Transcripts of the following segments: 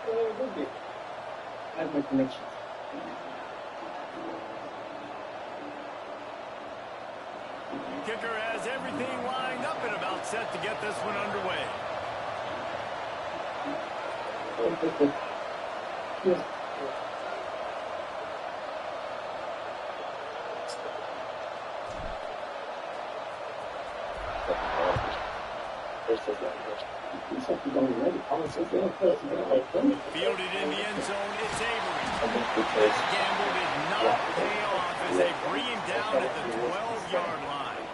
I have my connections. Kicker has everything lined up and about set to get this one underway. Yeah. Fielded in the end zone, it's Avery. That gamble did not pay off as they bring him down at the 12-yard line.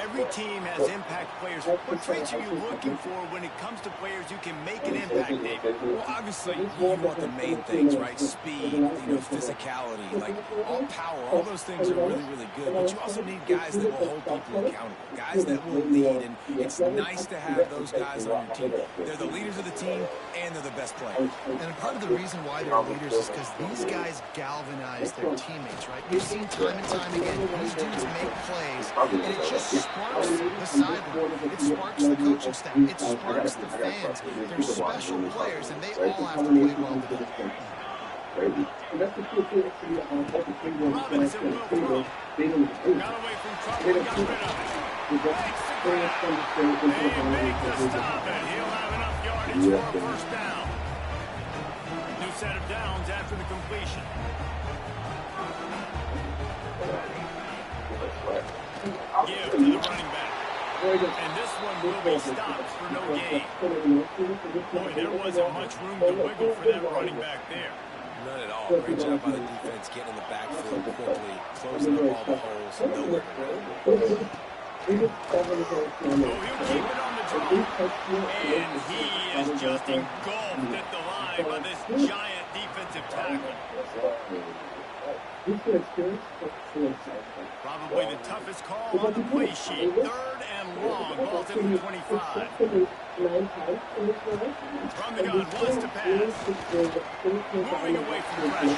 Every team has impact players. What traits are you looking for when it comes to players who can make an impact, David? Well, obviously, you want the main things, right? Speed, physicality, like all power, all those things are really, really good. But you also need guys that will hold people accountable, guys that will lead, and it's nice to have those guys on your team. They're the leaders of the team, and they're the best players. And part of the reason why they're leaders is because these guys galvanize their teammates, right? You've seen time and time again, these dudes make plays. And it just sparks the sideline. It sparks the coaching staff. It sparks the fans. They're special players, and they all have to play well together. Robinson will throw. Got away from trouble, got rid of it. Makes the grab. They make the stop, and he'll have enough yardage for a first down. New set of downs after the completion. Give to the running back. And this one will be stopped for no gain. Boy, there wasn't much room to wiggle for that running back there. None at all. Great job by the defense getting in the backfield quickly, closing up all the holes, nowhere to run. Oh, he'll keep it on the draw. And he is just engulfed at the line by this giant defensive tackle. Probably the toughest call on the play sheet. 3rd and long. Ball's at the 25. From the gun, wants to pass. Moving away from pressure.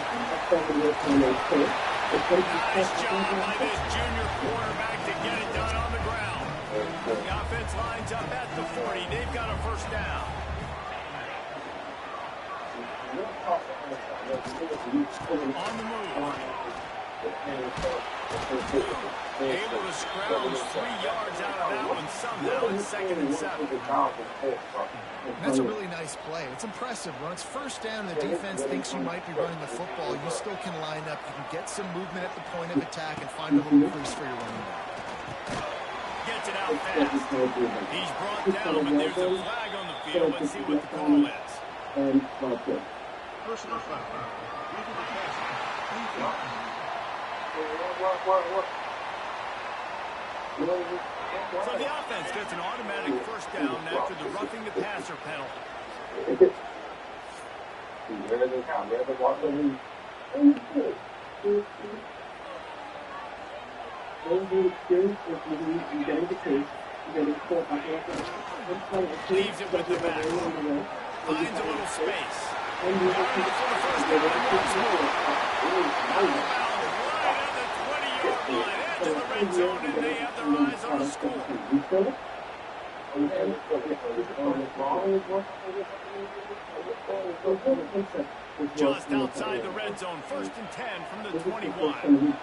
Nice job by this junior quarterback to get it done on the ground. The offense lines up at the 40. They've got a first down. On the move. Able to scrounge 3 yards out of that one somehow. It's 2nd and 7. That's a really nice play. It's impressive. When it's first down and the defense thinks you might be running the football, you still can line up. You can get some movement at the point of attack and find a little crease for your running back. Gets it out fast. He's brought down, but there's a flag on the field. Let's see what the call is. Personal foul. So the offense gets an automatic first down after the roughing the passer penalty. Leaves it with the back. Finds a little space. For the first down once more. To the red zone, and they have their eyes on the score. Just outside the red zone, 1st and 10 from the 21.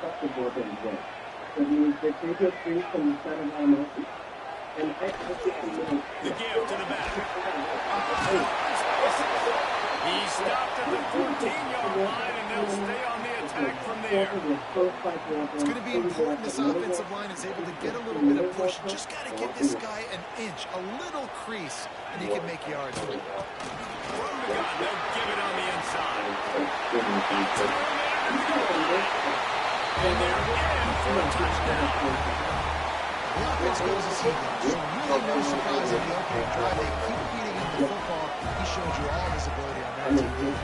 The give to the back. He's stopped at the 14-yard line, and they'll stay on the attack from there. It's going to be important this offensive line is able to get a little bit of push. Just got to give this guy an inch, a little crease, and he can make yards for you. From the gun, they'll give it on the inside. And they're in for a touchdown. The offense goes as he goes. So really no surprise in the opening drive. They keep feeding him the football. He showed you all his ability on that team.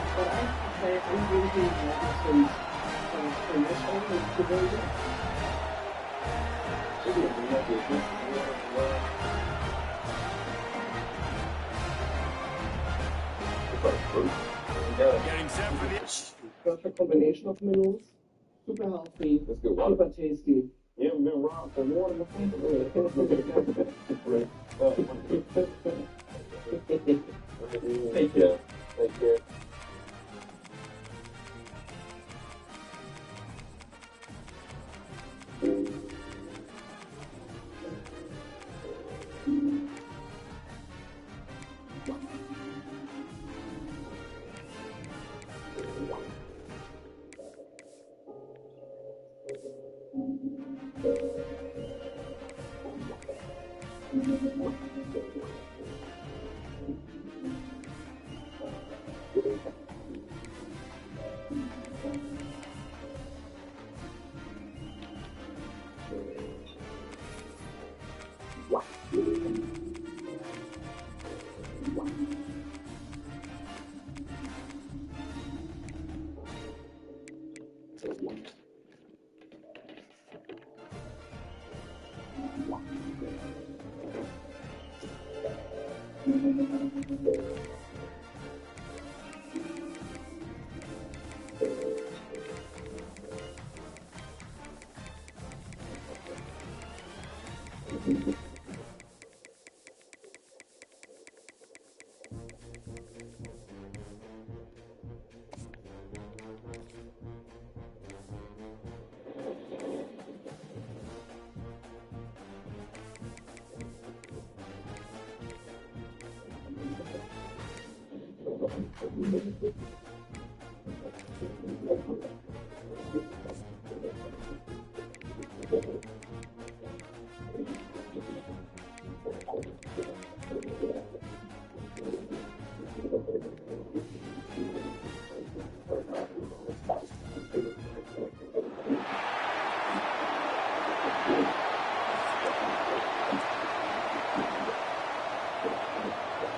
Getting set for the... Perfect combination of meals. Super healthy. Super tasty. You haven't been wrong for more than a few. Take care. Take care.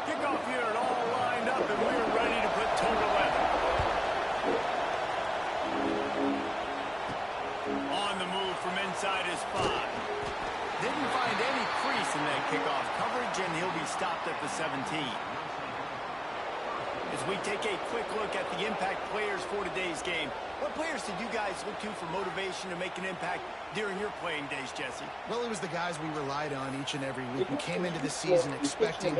Kickoff unit all lined up, and we're ready to put total weather. On the move from inside his 5. Didn't find any crease in that kickoff coverage, and he'll be stopped at the 17. As we take a quick look at the impact players for today's game, what players did you guys look to for motivation to make an impact during your playing days, Jesse? Well, it was the guys we relied on each and every week. We came into the season expecting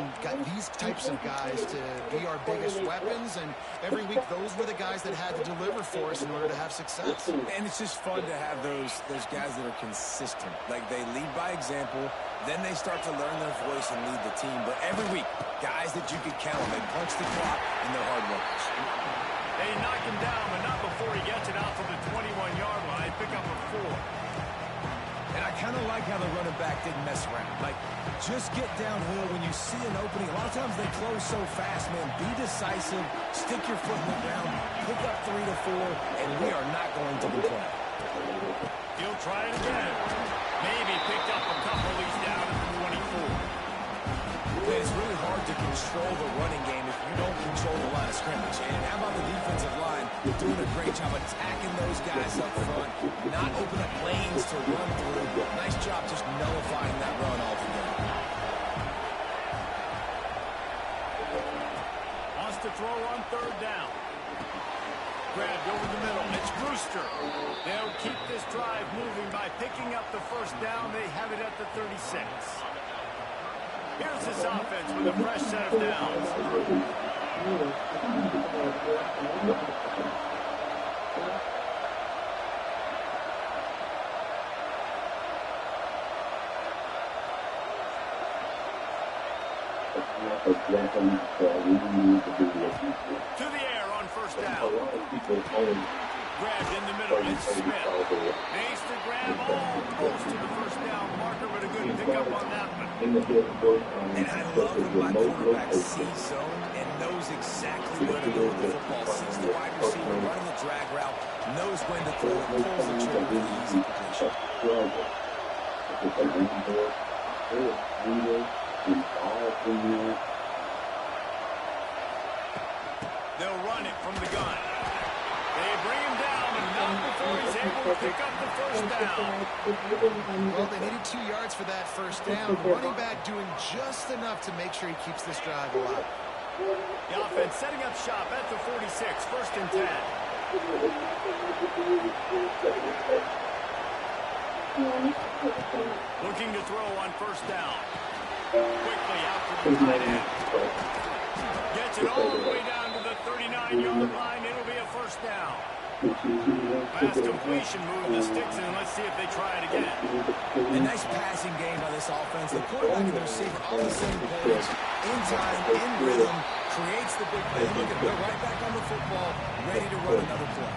these types of guys to be our biggest weapons, and every week those were the guys that had to deliver for us in order to have success. And it's just fun to have those guys that are consistent. Like, they lead by example, then they start to learn their voice and lead the team. But every week, guys that you could count on, they punch the clock, and they're hard workers. They knock him down, but not before he gets it out to the 21-yard line. Pick up a 4. And I kind of like how the running back didn't mess around. Like, just get downhill when you see an opening. A lot of times they close so fast, man. Be decisive, stick your foot in the ground, pick up 3 to 4, and we are not going to complain. He'll try it again. Maybe picked up a couple. He's down at the 24. Man, it's really hard to control the running game if you don't control the line of scrimmage. And how about the defensive line doing a great job attacking those guys up front, not open up lanes to run through. Nice job just nullifying that run altogether. Wants to throw on 3rd down. Grabbed over the middle. It's Brewster. They'll keep this drive moving by picking up the 1st down. They have it at the 36. Here's this offense with a fresh set of downs. To the air on 1st down. Grabbed in the middle. It's Smith. Needs to grab all close to the 1st down marker, but a good pickup on that one. And I love when my quarterback sees zone and knows exactly where to go with the football. Sees the wide receiver running the drag route, knows when to throw it, pulls the trigger for the easy completion. They'll run it from the gun. They bring him down, but not before he's able to pick up the 1st down. Well, they needed 2 yards for that 1st down. Running back doing just enough to make sure he keeps this drive alive. The offense setting up shop at the 46, 1st and 10. Looking to throw on 1st down. Quickly out to the tight end. Gets it all the way down to the 39-yard line. It'll be a first down. Pass completion, moving the sticks in. Let's see if they try it again. A nice passing game by this offense. The quarterback and the receiver on the same page, in time, in rhythm, creates the big play. Look at him, they're right back on the football, ready to run another play.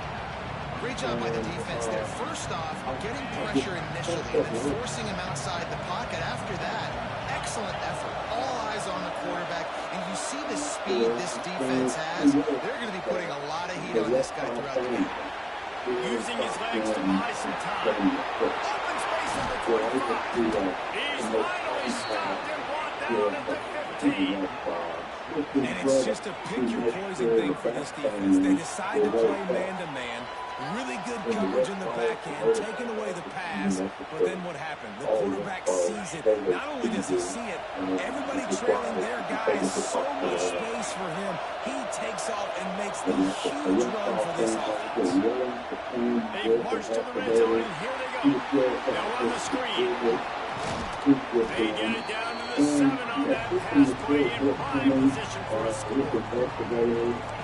Great job by the defense there. First off, getting pressure initially and then forcing him outside the pocket. After that, excellent effort. All eyes on the quarterback. And you see the speed this defense has. They're going to be putting a lot of heat on this guy throughout the game. Using his legs to buy some time. Open space at the 25. He's finally stopped and brought down at the 15. And it's just a pick-your-poison thing for this defense. They decide to play man-to-man. Really good coverage in the back end, taking away the pass. But then what happened? The quarterback sees it. Not only does he see it, everybody trailing their guys, so much space for him. He takes off and makes the huge run for this offense. They march to the red zone, and here they go. They'll run the screen. They get it down to the 7 on that pass play in prime position for a score.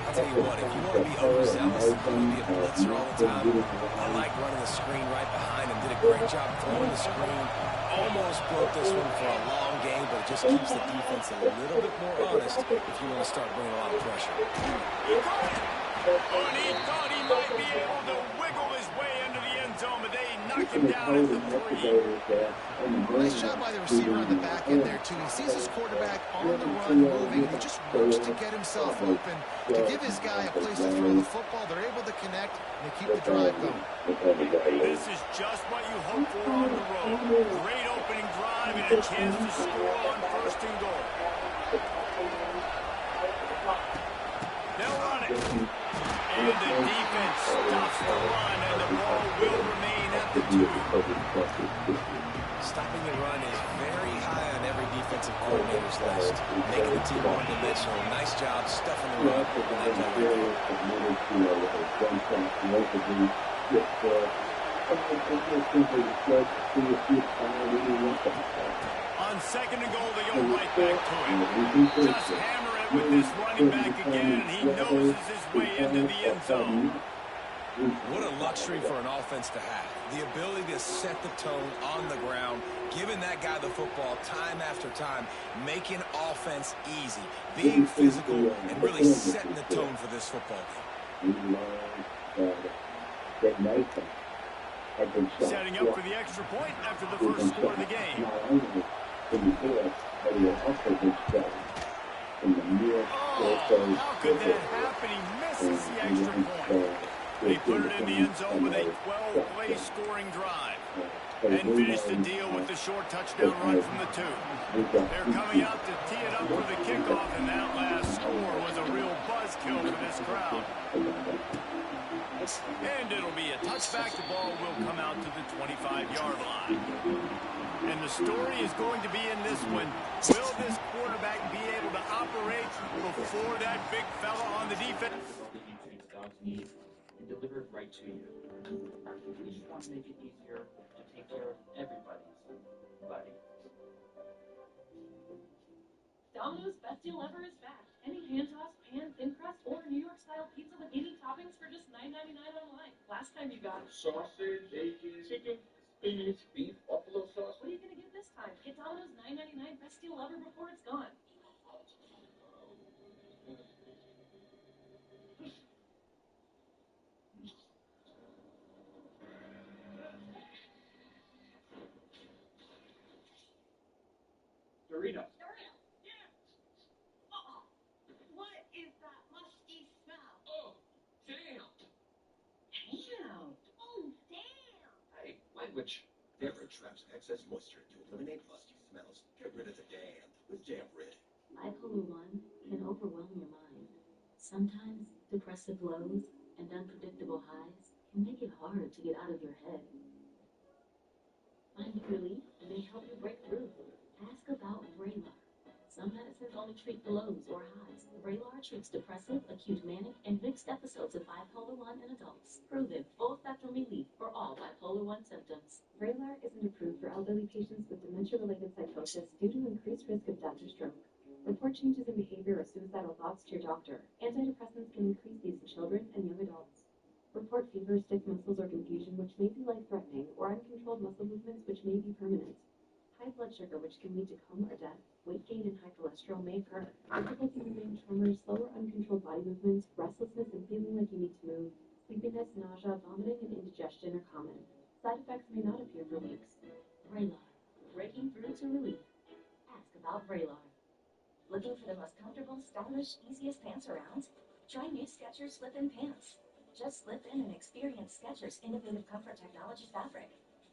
I'll tell you what, if you want to be overzealous, you want to be a blitzer all the time, I like running the screen right behind him. Did a great job throwing the screen. Almost broke this one for a long game, but it just keeps the defense a little bit more honest if you want to start bringing a lot of pressure. He caught it. Oh, and he thought he might be able to wiggle his way into the end zone, but they knock him down at the 3. Nice job by the receiver on the back end there, too. He sees his quarterback on the run, moving, and he just works to get himself open, to give his guy a place to throw the football. They're able to connect, and they keep the drive going. This is just what you hope for on the road. Great opening drive and a chance to score on 1st and goal. They'll run it. And the defense stops the run, and the ball will remain at the 2. Stopping the run is very high on every defensive coordinator's list. Making the team one-dimensional. Nice job stuffing the run. On 2nd and goal, they go right back to him. Just hammer it with this running back again, and he noses his way into the end zone. What a luxury for an offense to have. The ability to set the tone on the ground, giving that guy the football time after time, making offense easy, being physical, and really setting the tone for this football game. Setting up for the extra point after the first score of the game. Oh, how could that happen? He misses the extra point. They put it in the end zone with a 12-play scoring drive. And finish the deal with the short touchdown run from the 2. They're coming out to tee it up for the kickoff, and that last score was a real buzzkill for this crowd. And it'll be a touchback. The ball will come out to the 25-yard line. And the story is going to be in this one. Will this quarterback be able to operate before that big fella on the defense? And deliver it right to you. We just want to make it easier to take care of everybody's buddy. Domino's Best Deal Ever is back. Any hand-tossed, pan, thin crust, or New York-style pizza with any toppings for just $9.99 online. Last time you got Sausage, bacon, chicken, spinach, beef, buffalo sauce. What are you going to get this time? Get Domino's $9.99 Best Deal Ever before it's gone. Doritos. Yeah. Uh-oh. What is that musky smell? Oh, damn. Damn. Oh, damn. Hey, language. Damper traps excess moisture to eliminate musky smells. Get rid of the damn with Jam Rid. Bipolar 1 can overwhelm your mind. Sometimes depressive lows and unpredictable highs can make it hard to get out of your head. Finding relief may help you break through. Ask about Vraylar. Some medicines only treat the lows or highs. Vraylar treats depressive, acute manic, and mixed episodes of bipolar 1 in adults. Proven full-spectrum relief for all bipolar 1 symptoms. Vraylar isn't approved for elderly patients with dementia-related psychosis due to increased risk of death or stroke. Report changes in behavior or suicidal thoughts to your doctor. Antidepressants can increase these in children and young adults. Report fever, stiff muscles, or confusion, which may be life-threatening, or uncontrolled muscle movements, which may be permanent. High blood sugar, which can lead to coma or death. Weight gain and high cholesterol may occur. Difficulty moving, tremors, slow or uncontrolled body movements, restlessness, and feeling like you need to move. Sleepiness, nausea, vomiting, and indigestion are common. Side effects may not appear for weeks. Vraylar. Breaking through to relief. Ask about Vraylar. Looking for the most comfortable, stylish, easiest pants around? Try new Skechers Slip-In Pants. Just slip in and experience Skechers' innovative comfort technology fabric.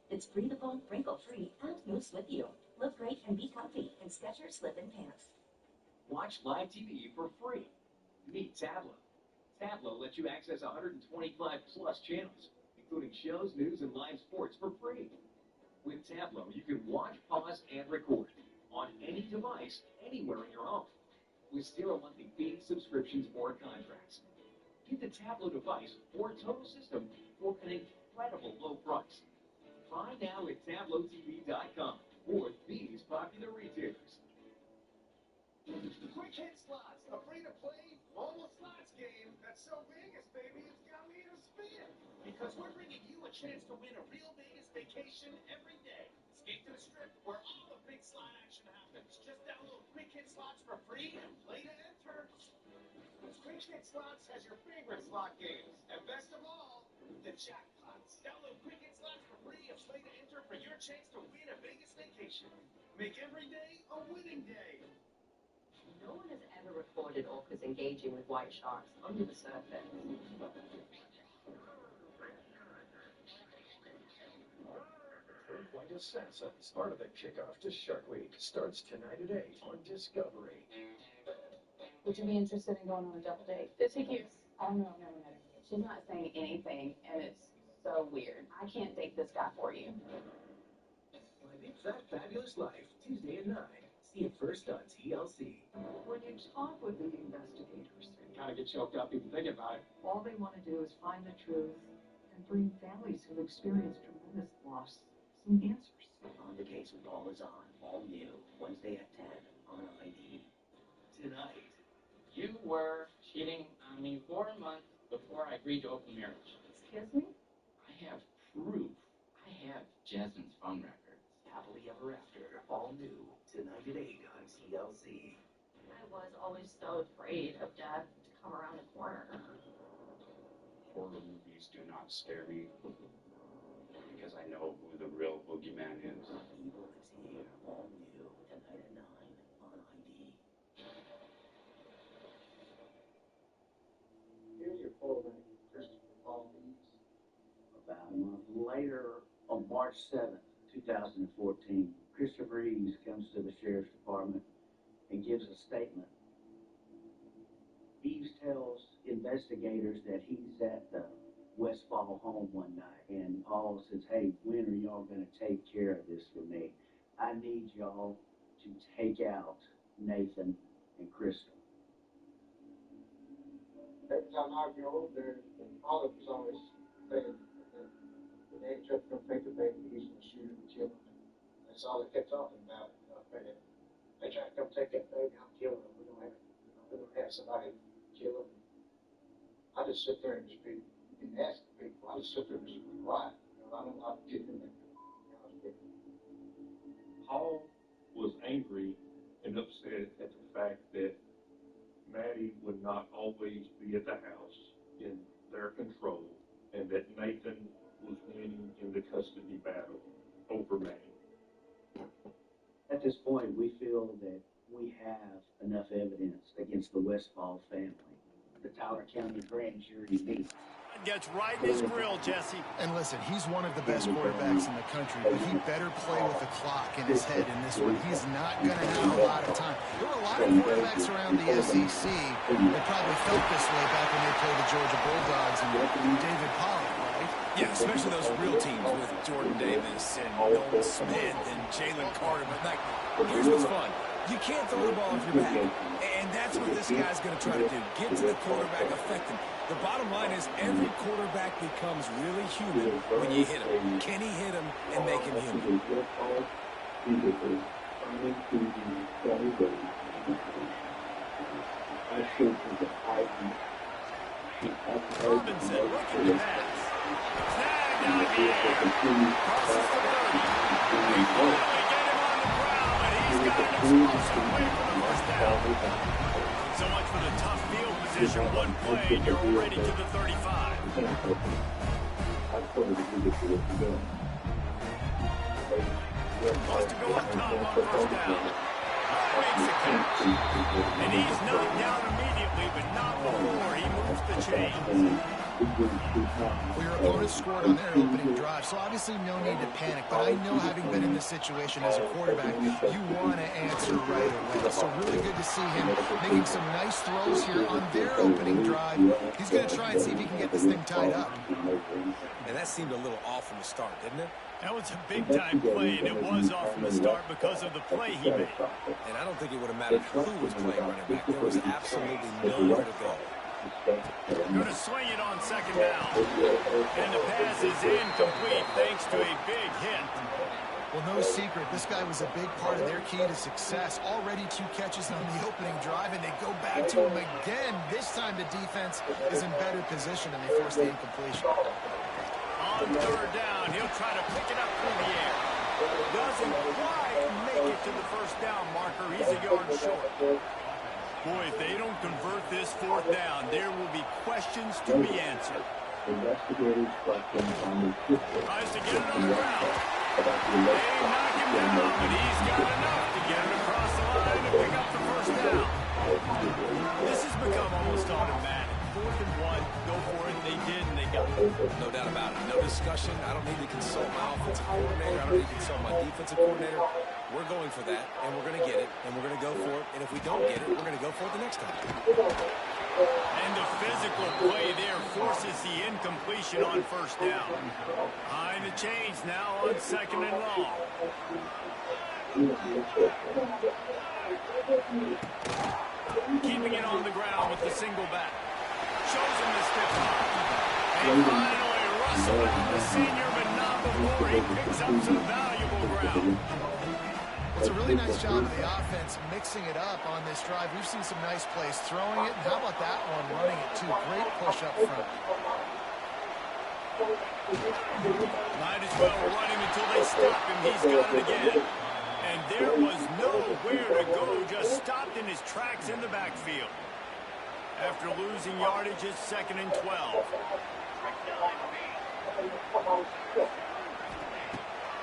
It's breathable, wrinkle-free, and moves with you. Look great and be comfy in Skechers Slip-In Pants. Watch live TV for free. Meet Tablo. Tablo lets you access 125 plus channels, including shows, news, and live sports for free. With Tablo, you can watch, pause, and record on any device, anywhere in your home, with 0 monthly fees, subscriptions, or contracts. Get the Tablo device or total system for an incredible low price. Buy now at TabloTV.com or these popular retailers. Quick Hit Slots, a free-to-play mobile slots game that's so Vegas, baby, it's got me to spin. Because we're bringing you a chance to win a real Vegas vacation every day. Escape to the Strip where all the big slot action happens. Just download Quick Hit Slots for free and play to enter. Quick Hit Slots has your favorite slot games. And best of all, the jackpots. Download Quick Hit Slots for free and play to enter for your chance to win a Vegas vacation. Make every day a winning day. No one has ever recorded orcas engaging with white sharks under the surface. Quite a sense at the start of the kickoff to Shark Week starts tonight at 8 on Discovery. Would you be interested in going on a double date? The tickets. I don't know, I've never met her. She's not saying anything, and it's so weird. I can't date this guy for you. Live That Fabulous Life, Tuesday at 9. See it first on TLC. When you talk with the investigators, You kind of get choked up even thinking about it. all they want to do is find the truth and bring families who've experienced tremendous loss some answers. On the Case with All is on. All new. Wednesday at 10 on ID. Tonight. You were cheating on me 4 months before I agreed to open marriage. Excuse me? I have proof. I have Jasmine's phone records. Happily Ever After. All new. Tonight at 8 on TLC. I was always so afraid of death to come around the corner. Horror movies do not scare me because I know who the real boogeyman is. Evil is here. All new. Tonight at 9 on ID. Here's your fullback, Christopher Paul Reeves. About a month later, on March 7th, 2014, Christopher Reeves comes to the sheriff's department and gives a statement. Reeves tells investigators that he's at the Westfall home one night, and Paul says, "Hey, when are y'all going to take care of this for me? I need y'all to take out Nathan and Crystal." Every time I go over there, Olive was always saying that the name just going to take the baby, he's going to shoot him and kill him. That's all they kept talking about. They try to come take that baby, I'm killing him. We're going to have somebody kill him. I just sit there and just be asking people. I just sit there and just be quiet. I don't like getting in there. Paul was angry and upset at the fact that Maddie would not always be at the house in their control, and that Nathan was winning in the custody battle over Maddie. At this point, we feel that we have enough evidence against the Westfall family. The Tyler County grand jury meets. Gets right in his grill, Jesse. And listen, he's one of the best quarterbacks in the country, but he better play with the clock in his head in this one. He's not going to have a lot of time. There were a lot of quarterbacks around the SEC that probably felt this way back when they played the Georgia Bulldogs and David Pollack, right? Yeah, especially those real teams with Jordan Davis and Nolan Smith and Jalen Carter. But like, here's what's fun. You can't throw the ball off your back. And that's what this guy's going to try to do. Get to the quarterback, affect him. The bottom line is every quarterback becomes really human when you hit him. Can he hit him and make him human? Robinson looking to pass. Snagged out of the air. Crosses the 30. They finally get him on the ground, but he's got an explosive play for the first down. So much for the tough field position. One play, and you're already to the 35. Wants to go up top on first down. Makes the catch. And he's knocked down immediately, but not before he moves the chains. Well, your opponent scored on their opening drive, so obviously no need to panic. But I know, having been in this situation as a quarterback, you want to answer right away. So really good to see him making some nice throws here on their opening drive. He's going to try and see if he can get this thing tied up. And that seemed a little off from the start, didn't it? That was a big-time play, and it was off from the start because of the play he made. And I don't think it would have mattered who was playing running back. There was absolutely nowhere to go. Going to swing it on second down. And the pass is incomplete thanks to a big hit. Well, no secret, this guy was a big part of their key to success. Already 2 catches on the opening drive, and they go back to him again. This time the defense is in better position, and they force the incompletion. On third down, he'll try to pick it up through the air. Doesn't quite make it to the first down marker. He's a yard short. Boy, if they don't convert this fourth down, there will be questions to be answered. Tries to get it on the ground. They knock him down, but he's got enough to get it across the line to pick up the first down. This has become almost automatic. 4th and 1, go for it. They did, and they got it. No doubt about it. No discussion. I don't need to consult my offensive coordinator. I don't need to consult my defensive coordinator. We're going for that, and we're going to get it, and we're going to go for it. And if we don't get it, we're going to go for it the next time. And the physical play there forces the incompletion on first down. Behind the chains now on second and long. Keeping it on the ground with the single back. Shows him the stiff arm. And finally, Russell out the senior, but not before he picks up some valuable ground. It's a really nice job of the offense mixing it up on this drive. We've seen some nice plays throwing it. And how about that one, running it too? Great push up front. Might as well run him until they stop him. He's got it again. And there was nowhere to go, just stopped in his tracks in the backfield. After losing yardage, it's 2nd and 12.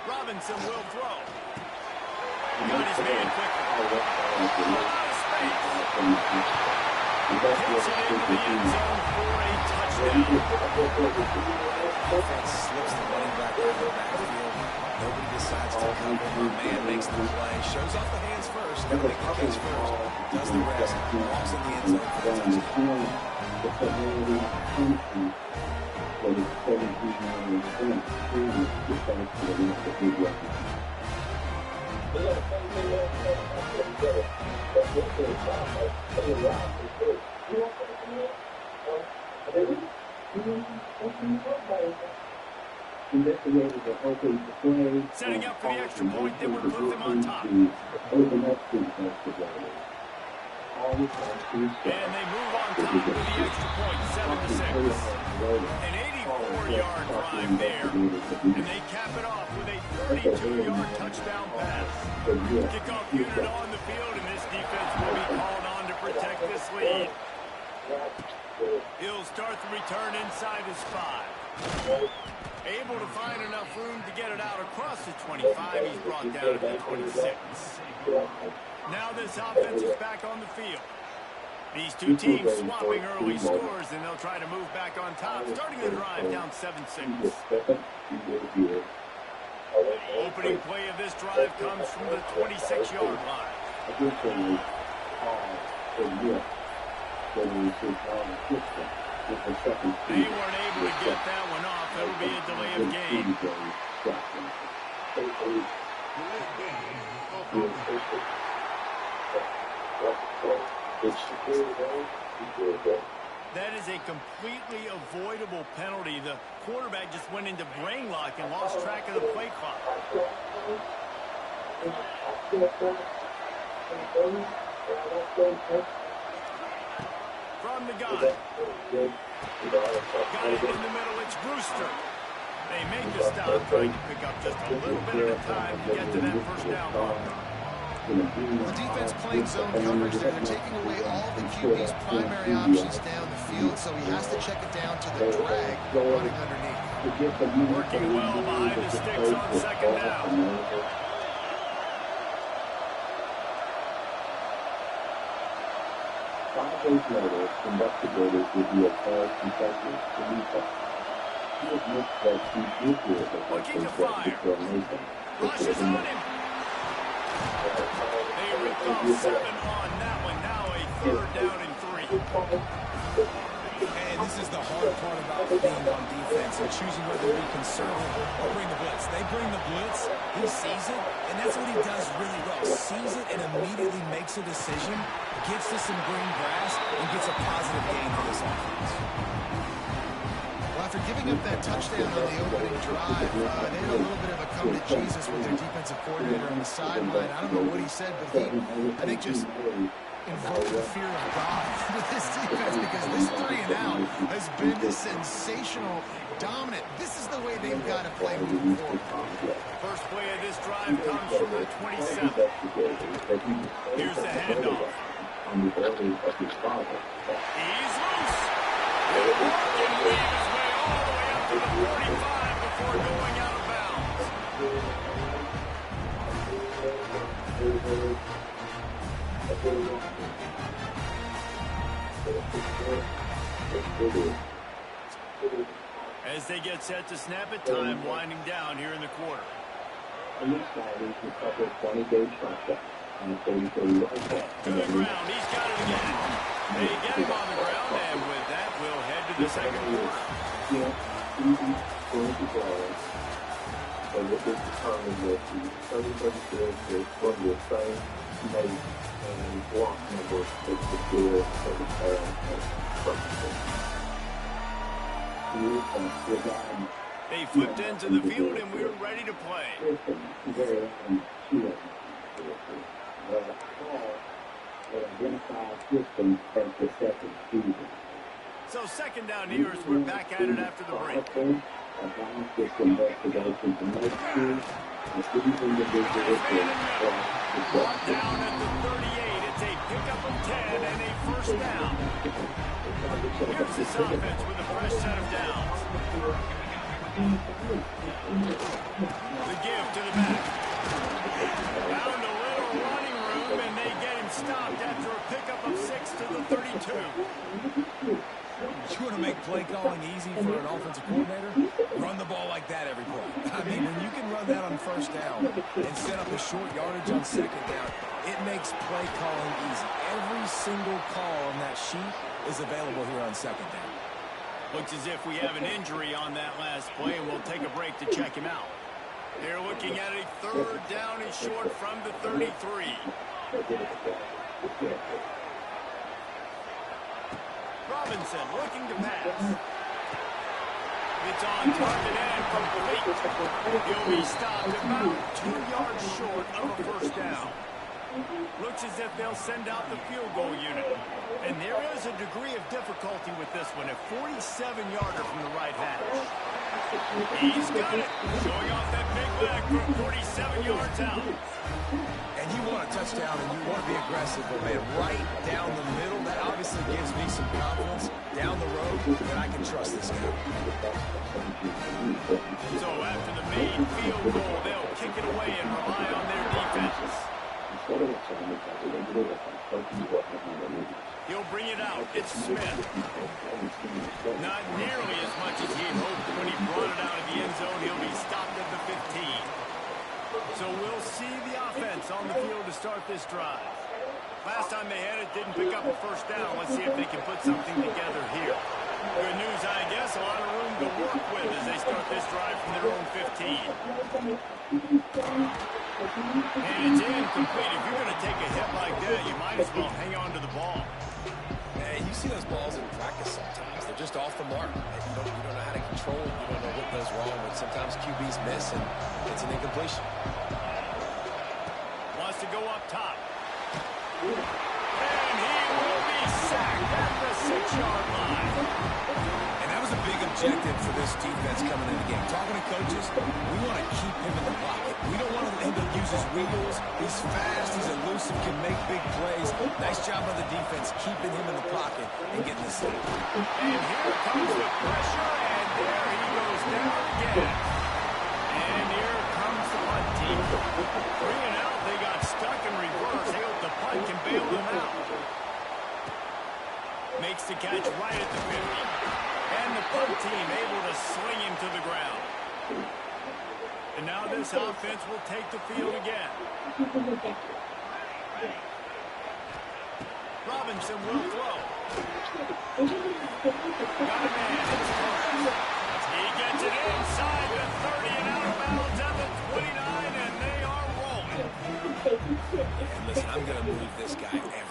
Robinson will throw. Got his man quickly. Out of space. Hits it into the end zone for a touchdown. Offense slips the running back out of the backfield. Nobody decides to cover. The man makes the play. Shows off the hands first. Got to make the catch first. Does the rest. Walks in the end zone for the touchdown. Setting up for the extra point that would put them on top. And they move on top with the extra point, 7-6. An 84-yard drive there, and they cap it off with a 32-yard touchdown pass. Kickoff unit on the field, and this defense will be called on to protect this lead. He'll start the return inside his 5. Able to find enough room to get it out across the 25. He's brought down to the 26. Now this offense is back on the field. These two teams swapping early scores, and they'll try to move back on top, starting the drive down 7-6. Opening play of this drive comes from the 26-yard line. They weren't able to get that one off. That'll be a delay of game. That is a completely avoidable penalty. The quarterback just went into brain lock and lost track of the play clock. From the gun. Got it in the middle. It's Brewster. They make the stop, trying to pick up just a little bit at a time to get to that first down marker. The defense playing zone coverage there. They're taking away all the QB's primary options down the field, so he has to check it down to the drag running underneath. Working well behind the sticks on second down. 5 days later, investigators revealed Paris confession to Lisa. He admits that he did hear the Looking to fire. Rushes on him. They ripped off 7 on that one. Now a 3rd down and 3. And this is the hard part about being on defense and choosing whether to be conservative or bring the blitz. They bring the blitz, he sees it, and that's what he does really well. Sees it and immediately makes a decision, gets to some green grass, and gets a positive gain for this offense. Well, after giving up that touchdown on the opening drive, they had a little bit of a come to Jesus with their defensive coordinator on the sideline. I don't know what he said, but he, I think, just invoked the fear of God with this defense, because this 3 and out has been sensational, dominant. This is the way they've got to play moving forward. First play of this drive comes from the 27. Here's the handoff. He's loose. He can weave his way all the way up to the 45 before going out of bounds. As they get set to snap it, time winding down here in the quarter. Good ground, he's got it again. They get him on the ground, and with that, we'll head to the second quarter. And this is determined with the 30-34 is going to be the same make and block number as the field of the They flipped into the field, and we're ready to play. So second down here as we're back at it after the break. Brought down at the 38. It's a pickup of 10 and a first down. Here's this offense with a fresh set of downs. The give to the back. Found a little running room, and they get him stopped after a pickup of 6 to the 32. You want to make play calling easy for an offensive coordinator? Run the ball like that every play. I mean, when you can run that on first down and set up a short yardage on second down, it makes play calling easy. Every single call on that sheet is available here on second down. Looks as if we have an injury on that last play, and we'll take a break to check him out. They're looking at a 3rd down and short from the 33. Robinson looking to pass. It's on target and complete. He'll be stopped about 2 yards short of a first down. Looks as if they'll send out the field goal unit. And there is a degree of difficulty with this one, a 47-yarder from the right hash. He's got it, showing off that big leg from 47 yards out. And you want a touchdown and you want to be aggressive, but man, right down the middle, that obviously gives me some confidence down the road that I can trust this guy. So after the main field goal, they'll kick it away and rely on their defense. He'll bring it out. It's Smith. Not nearly as much as he had hoped when he brought it out of the end zone. He'll be stopped at the 15. So we'll see the offense on the field to start this drive. Last time they had it, didn't pick up a first down. Let's see if they can put something together here. Good news, I guess. A lot of room to work with as they start this drive from their own 15. And it's incomplete. If you're going to take a hit like that, you might as well hang on to the ball. Hey, you see those balls in practice sometimes. They're just off the mark. You don't know how to control it. You don't know what goes wrong, but sometimes QBs miss, and it's an incompletion. Wants to go up top. at the 6-yard line. And that was a big objective for this defense coming in the game. Talking to coaches, we want to keep him in the pocket. We don't want him to use his wheels. He's fast, he's elusive, can make big plays. Nice job by the defense keeping him in the pocket and getting the sack. And here comes the pressure, and there he goes down again. And here comes the punt team. 3 and out, they got stuck in reverse. They hope the punt can bail them out. Makes the catch right at the 50. And the punt team able to sling him to the ground. And now this offense will take the field again. Robinson will throw. Got a man. He gets it inside the 30 and out of bounds at the 29, and they are rolling. And listen, I'm going to move this guy everywhere.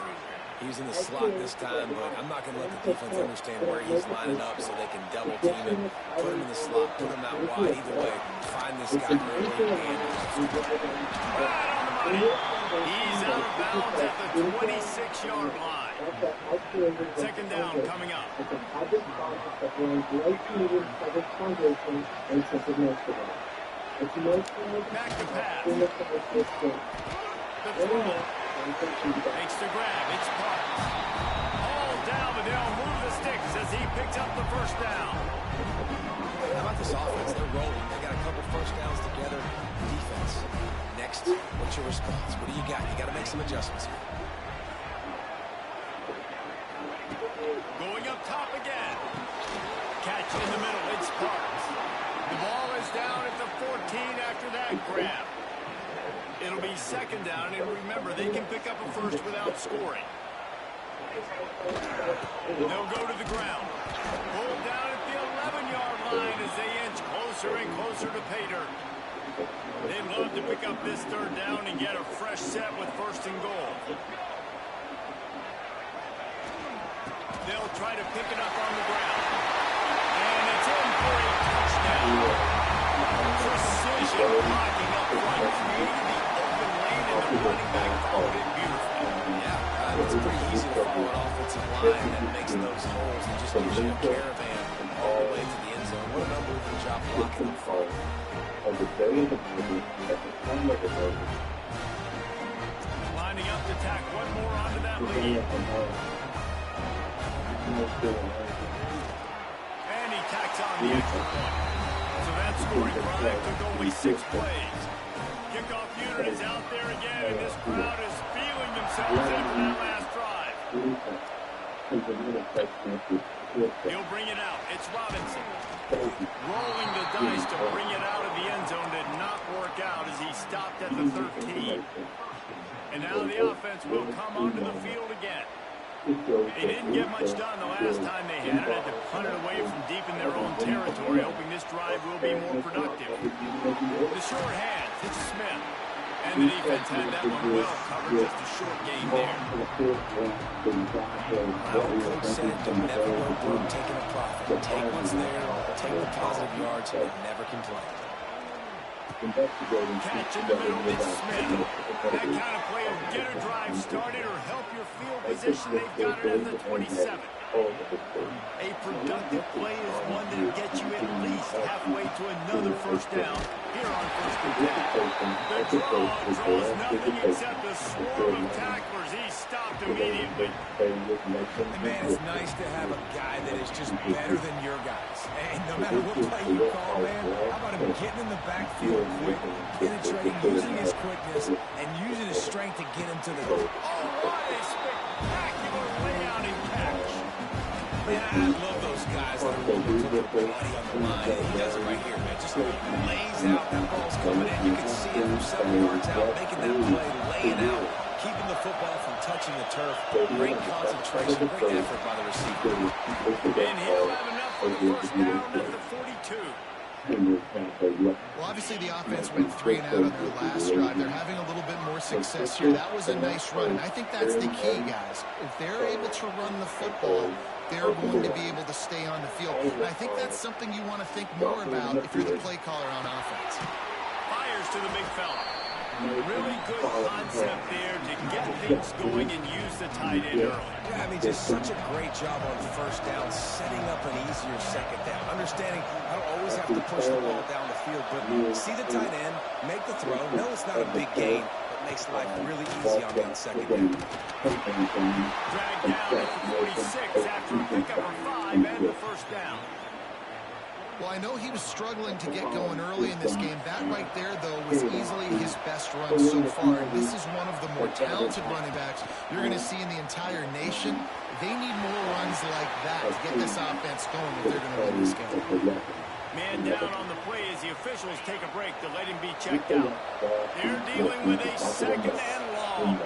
He's in the slot this time, but I'm not going to let the defense understand where he's lining up so they can double team him, put him in the slot, put him out wide. Either way, find this guy early and he's out of bounds at the 26-yard line. Second down coming up. Back to pass. The throw. Makes the grab. It's Parks. All down, but they'll move the sticks as he picks up the first down. How about this offense? They're rolling. They got a couple first downs together. Defense. Next, what's your response? What do you got? You got to make some adjustments here. Going up top again. Catch in the middle. It's Parks. The ball is down at the 14 after that grab. It'll be second down, and remember, they can pick up a first without scoring. They'll go to the ground. Pulled down at the 11-yard line as they inch closer and closer to pay dirt. They'd love to pick up this third down and get a fresh set with first and goal. They'll try to pick it up on the ground. And it's in for a touchdown. Precision blocking up front, creating the open lane, and the running back followed it beautifully. Yeah, it's pretty easy to follow an offensive line that makes those holes and just gives you a caravan all the way to the end zone. What an unbelievable job blocking up front. Lining up to tack one more onto that lead. And he tacks on the extra point. So that scoring drive took only 6 plays. Kickoff unit is out there again, and this crowd is feeling themselves after that last drive. He'll bring it out. It's Robinson. Rolling the dice to bring it out of the end zone did not work out as he stopped at the 13. And now the offense will come onto the field again. They didn't get much done the last time they had it. Had to punt it away from deep in their own territory, hoping this drive will be more productive. The short hand, it's Smith. And the defense had that one well covered, just a short gain there. Our coach said to never go broke taking a profit. Take what's there, take the positive yards, and never complain. Catch in the middle, it's Smith. That kind of play will get a drive started or help your field position. They've got it at the 27. A productive play is one that gets you at least halfway to another first down here on first and 10. The draw draws nothing except a swarm of tacklers. He stopped immediately. And man, it's nice to have a guy that is just better than your guys. And no matter what play you call, man, how about him getting in the backfield quick, penetrating, using his quickness, and using his strength to get him to the goal. Oh, what a spectacular layout and catch. Man, I love those guys that are willing to put their body on the line. And he does it right here, man. Just lays out. That ball's coming in. You can see him from 7 yards out, making that play, laying out, keeping the football from touching the turf. Great concentration, great effort by the receiver. And he'll have enough for the first down at the 42. Well, obviously the offense went 3 and out on their last drive. They're having a little bit more success here. That was a nice run, and I think that's the key, guys. If they're able to run the football, they're going to be able to stay on the field. And I think that's something you want to think more about if you're the play caller on offense. Fires to the big fella. Really good concept there to get things going and use the tight end early. Yeah, I mean, just such a great job on first down, setting up an easier second down. Understanding I don't always have to push the ball down the field, but see the tight end, make the throw. No, it's not a big gain, but makes life really easy on me on second down. Dragged down at 46 after a pickup of 5 and the first down. Well, I know he was struggling to get going early in this game. That right there, though, was easily his best run so far. And this is one of the more talented running backs you're going to see in the entire nation. They need more runs like that to get this offense going if they're going to win this game. Man down on the play as the officials take a break to let him be checked out. They're dealing with a second and long.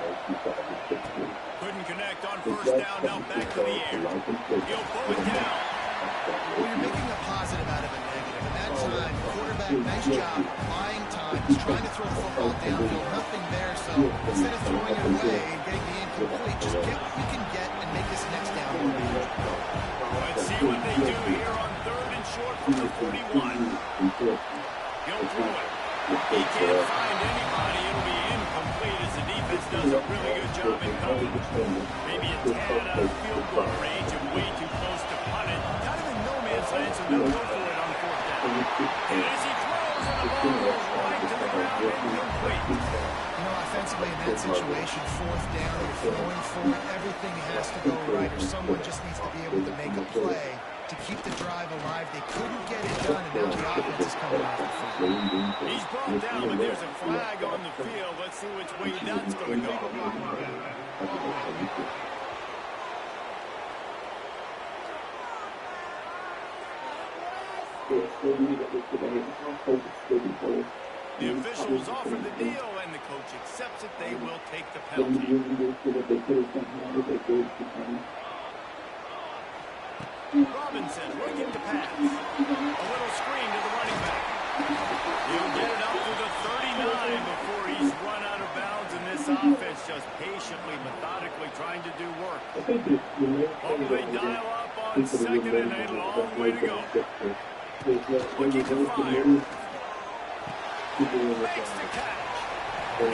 Couldn't connect on first down, now back to the air. He'll pull it down. Well, you're making a positive out of a negative. And that time, quarterback, nice job, buying time. He's trying to throw the football downfield, nothing there. So instead of throwing it away and getting the incomplete, just get what you can get and make this next down more manageable. Let's see what they do here on 3rd and short from the 41. He'll throw it. He can't find anybody. It'll be incomplete as the defense does a really good job in coverage. Maybe a tad out of field goal range and way too close to punt it. Kind of in no man's land, so they'll go for it on 4th down. And as he throws, and the ball goes right to the ground, incomplete. You know, offensively in that situation, 4th down, you're throwing for it, everything has to go right, or someone just needs to be able to make a play to keep the drive alive. They couldn't get it done, and now the offense is coming off the field. He's brought down, but there's a flag on the field. Let's see which way that's going to go. The officials offer the deal, and the coach accepts it. They will take the penalty. Robinson looking to pass. A little screen to the running back. He'll get it up to the 39 before he's run out of bounds, and this offense just patiently, methodically trying to do work. Hopefully they dial up on 2nd and a long way to go. Looking to fire. Makes the catch. He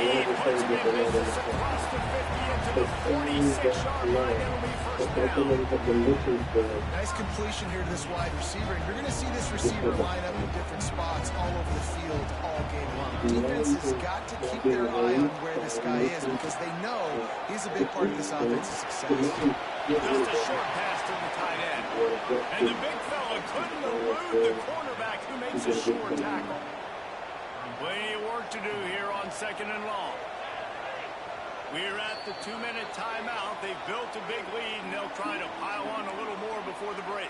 puts him in business across the 50 into the 46-yard line. It'll be first down. Nice completion here to this wide receiver. And you're going to see this receiver line up in different spots all over the field all game long. Defense has got to keep their eye on where this guy is because they know he's a big part of this offense's success. Just a short pass to the tight end. And the big fella couldn't elude the cornerback who makes a sure tackle. Plenty of work to do here on 2nd and long. We're at the 2-minute timeout. They've built a big lead, and they'll try to pile on a little more before the break.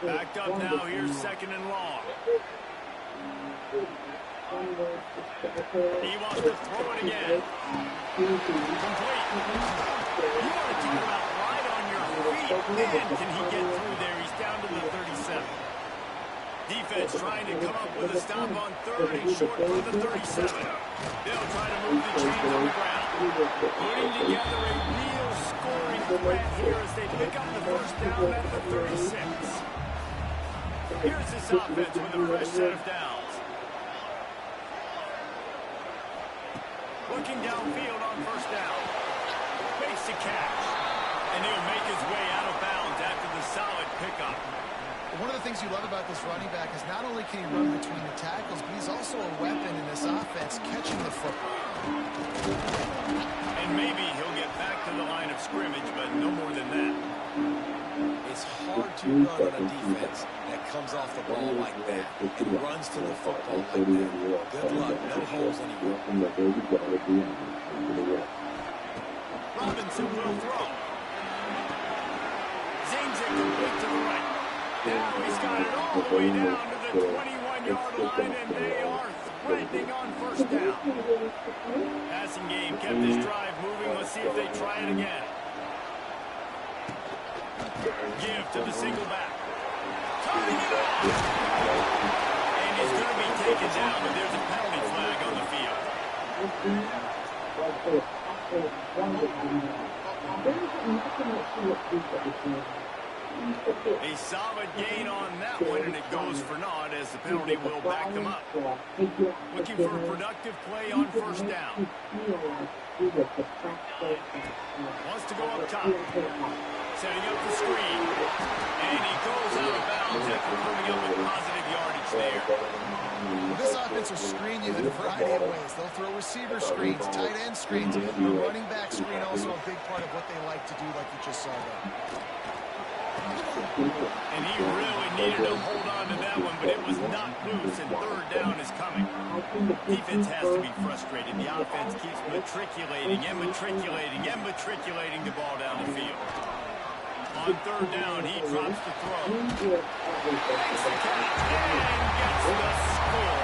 Backed up now. Here's 2nd and long. He wants to throw it again. Complete. You want to talk about right on your feet. Man, can he get through there? He's down to the 37. Defense trying to come up with a stop on 3rd and short for the 37. They'll try to move the chains on the ground. Putting together a real scoring threat here as they pick up the first down at the 36. Here's this offense with a fresh set of downs. Looking downfield on first down. Makes the catch. And he'll make his way out of bounds after the solid pickup. One of the things you love about this running back is not only can he run between the tackles, but he's also a weapon in this offense, catching the football. And maybe he'll get back to the line of scrimmage, but no more than that. It's hard to run on a defense that comes off the ball like that and runs to the football like that. Good luck. No holes anywhere. Robinson will throw. Zane's complete to the right. Now he's got it all the way down to the 21-yard line, and they are threatening on first down. Passing game kept this drive moving. Let's see if they try it again. Give to the single back. Turning it off. And he's going to be taken down, but there's a penalty flag on the field. A solid gain on that one, and it goes for naught as the penalty will back them up. Looking for a productive play on first down. Wants to go up top. Setting up the screen. And he goes out of bounds after coming up with positive yardage there. Well, this offense will screen you in a variety of ways. They'll throw receiver screens, tight end screens. The running back screen also a big part of what they like to do, like you just saw there. And he really needed to hold on to that one, but it was not loose, and third down is coming. Defense has to be frustrated. The offense keeps matriculating the ball down the field. On third down, he drops the throw. Makes the catch and gets the score.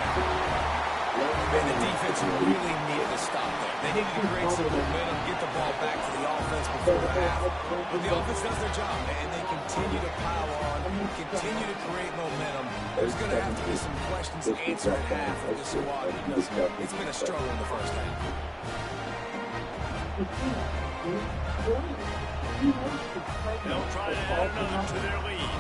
And the defense really needed to stop that. They needed to create some momentum, get the ball back to the offense before the half. But the offense does their job, and they continue to pile on, continue to create momentum. There's going to have to be some questions answered at half for this squad because it's been a struggle in the first half. They'll try to add another to their lead.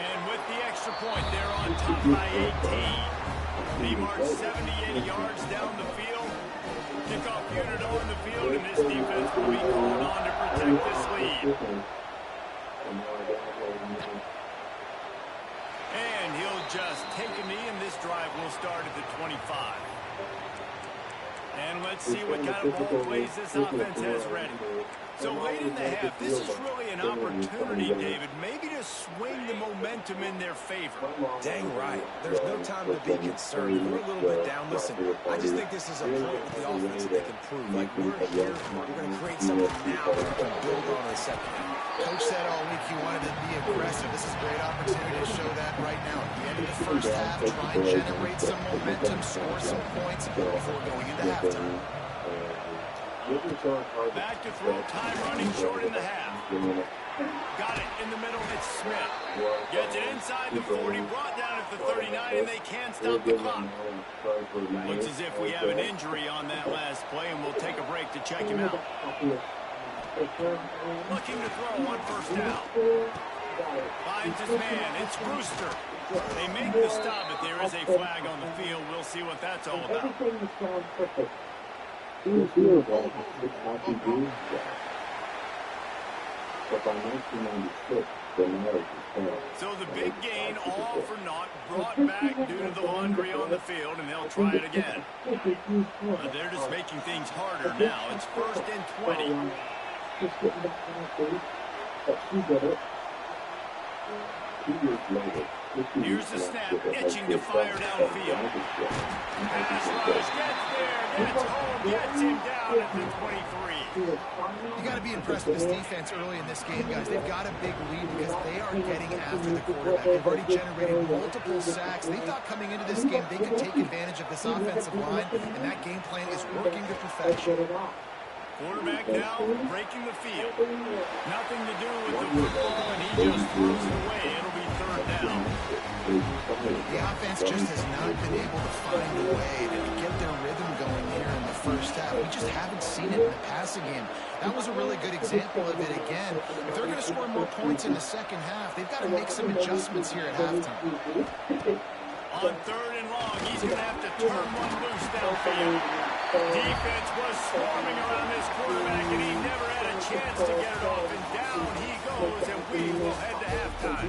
And with the extra point, they're on top by 18. They march 70, 80 yards down the field. Kickoff unit on the field, and this defense will be called on to protect this lead. And he'll just take a knee, and this drive will start at the 25. And let's see what kind of ball plays this offense has ready. So late in the half, this is really an opportunity, David, maybe to swing the momentum in their favor. Dang right. There's no time to be concerned. We're a little bit down. Listen, I just think this is a point with the offense that they can prove. Like, we're here, we're going to create something now that we can build on in the second half. Coach said all week he wanted to be aggressive. This is a great opportunity to show that right now. At the end of the first half, try and generate some momentum, score some points before going into halftime. Back to throw, time running short in the half. Got it in the middle, it's Smith. Gets it inside the 40, brought down at the 39, and they can't stop the clock. Looks as if we have an injury on that last play, and we'll take a break to check him out. Looking to throw on first down. Finds his man, it's Brewster. They make the stop, but there is a flag on the field. We'll see what that's all about. So the big gain, all for naught, brought back due to the laundry on the field, and they'll try it again. But they're just making things harder now. It's 1st and 20. Here's the snap, itching to fire downfield. Pass rush gets there, gets home, gets him down at the 23. You got to be impressed with this defense early in this game, guys. They've got a big lead because they are getting after the quarterback. They've already generated multiple sacks. They thought coming into this game they could take advantage of this offensive line, and that game plan is working to perfection. Quarterback now breaking the field. Nothing to do with the football, and he just throws it away. It'll be 3rd down. The offense just has not been able to find a way to get their rhythm going here in the first half. We just haven't seen it in the passing game. That was a really good example of it again. If they're going to score more points in the second half, they've got to make some adjustments here at halftime. On 3rd and long, he's going to have to turn one loose downfield. Defense was swarming around this quarterback, and he never had a chance to get it off, and down he goes, and we will head to halftime.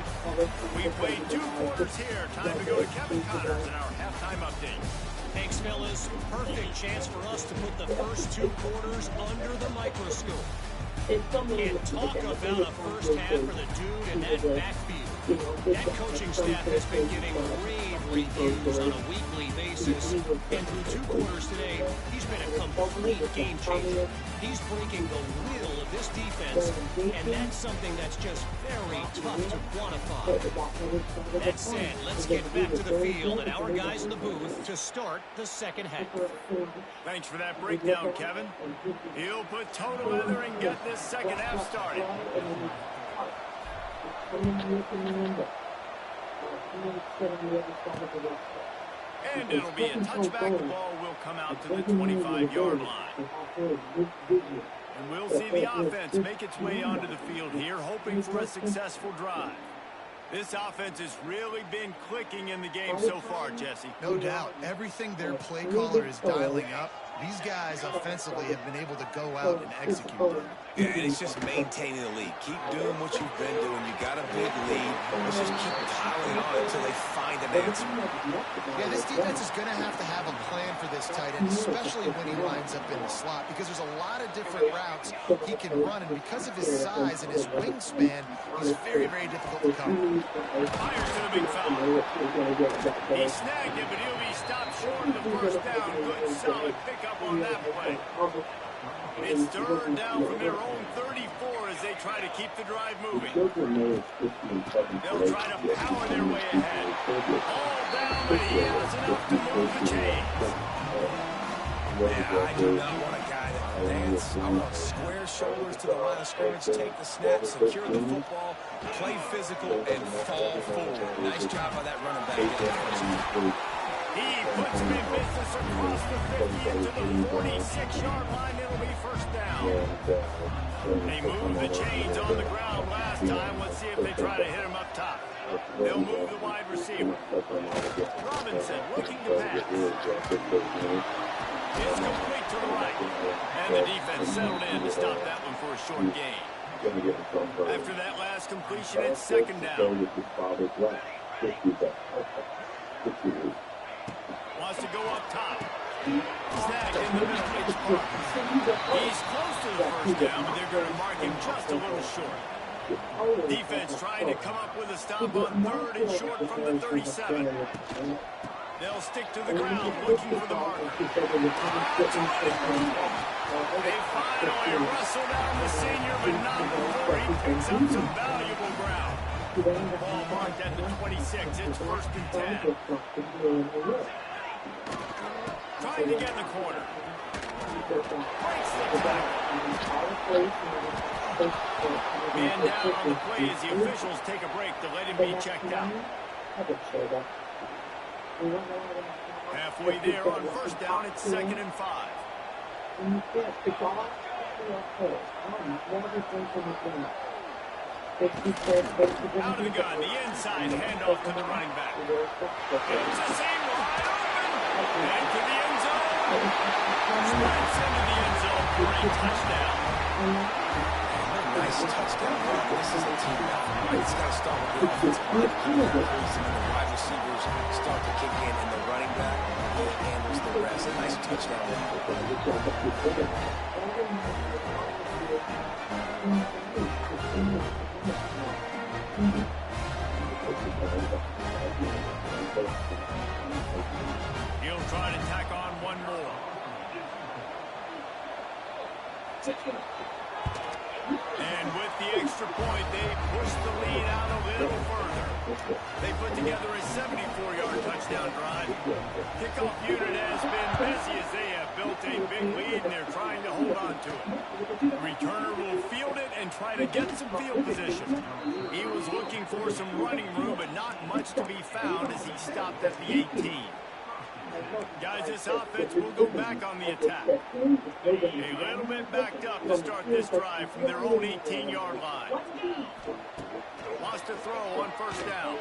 We played 2 quarters here. Time to go to Kevin Connors in our halftime update. Thanks, fellas. Perfect chance for us to put the first 2 quarters under the microscope. And talk about a first half for the dude in that backfield. That coaching staff has been giving rave reviews on a weekly basis. And through 2 quarters today, he's been a complete game changer. He's breaking the will of this defense, and that's something that's just very tough to quantify. That said, let's get back to the field and our guys in the booth to start the second half. Thanks for that breakdown, Kevin. He'll put toe to leather and get this second half started. And it'll be a touchback. The ball will come out to the 25-yard line. And we'll see the offense make its way onto the field here, hoping for a successful drive. This offense has really been clicking in the game so far, Jesse. No doubt. Everything their play caller is dialing up, these guys offensively have been able to go out and execute them. Yeah, and it's just maintaining the lead. Keep doing what you've been doing. You got a big lead. Let's just keep piling on until they find an answer. Yeah, this defense is going to have a plan for this tight end, especially when he lines up in the slot, because there's a lot of different routes he can run, and because of his size and his wingspan, he's very, very difficult to cover. Fires to the big foul. He snagged it, but he'll be stopped short of the first down. Good, solid pickup on that play. It's third down from their own 34 as they try to keep the drive moving. They'll try to power their way ahead. All down, but he has enough to move the chains. Yeah, I do not want a guy that can dance. I want square shoulders to the line of scrimmage, take the snap, secure the football, play physical, and fall forward. Nice job by that running back. He puts him in business across the 50 into the 46-yard line. It'll be first down. They moved the chains on the ground last time. Let's see if they try to hit him up top. They'll move the wide receiver. Robinson looking to pass. It's complete to the right. And the defense settled in to stop that one for a short gain. After that last completion, it's second down. Wants to go up top. Snagged in the middle. It's Park. He's close to the first down, but they're going to mark him just a little short. Defense trying to come up with a stop on third and short from the 37. They'll stick to the ground looking for the marker. They finally wrestle down the senior, but not before he picks up some valuable ground. Ball marked at the 26. It's first and 10. Trying to get in the corner. Breaks the tackle. Man down on the play as the officials take a break to let him be checked out. Halfway there on first down, it's second and 5. Out of the gun, the inside handoff to the running back. It's a seam wide open. And to the end zone. Sprints into the end zone for a touchdown. Nice touchdown. This is a team effort, right? It's got to start with the offensive line. And the wide receivers start to kick in, and the running back handles the rest. A nice touchdown. He'll try to tack on one more. And with the extra point, they push the lead out a little further. They put together a 74-yard touchdown drive. Kickoff unit has been busy as they have built a big lead, and they're trying to hold on to it. The returner will field it and try to get some field position. He was looking for some running room, but not much to be found as he stopped at the 18. Guys, this offense will go back on the attack. A little bit backed up to start this drive from their own 18-yard line. Wants to throw on first down.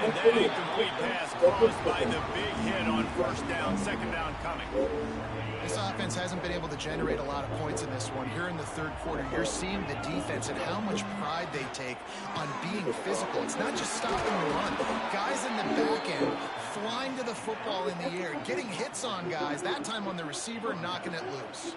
And that incomplete pass caused by the big hit on first down, second down coming. This offense hasn't been able to generate a lot of points in this one. Here in the third quarter, you're seeing the defense and how much pride they take on being physical. It's not just stopping the run. Guys in the back end flying to the football in the air, getting hits on guys, that time on the receiver, knocking it loose.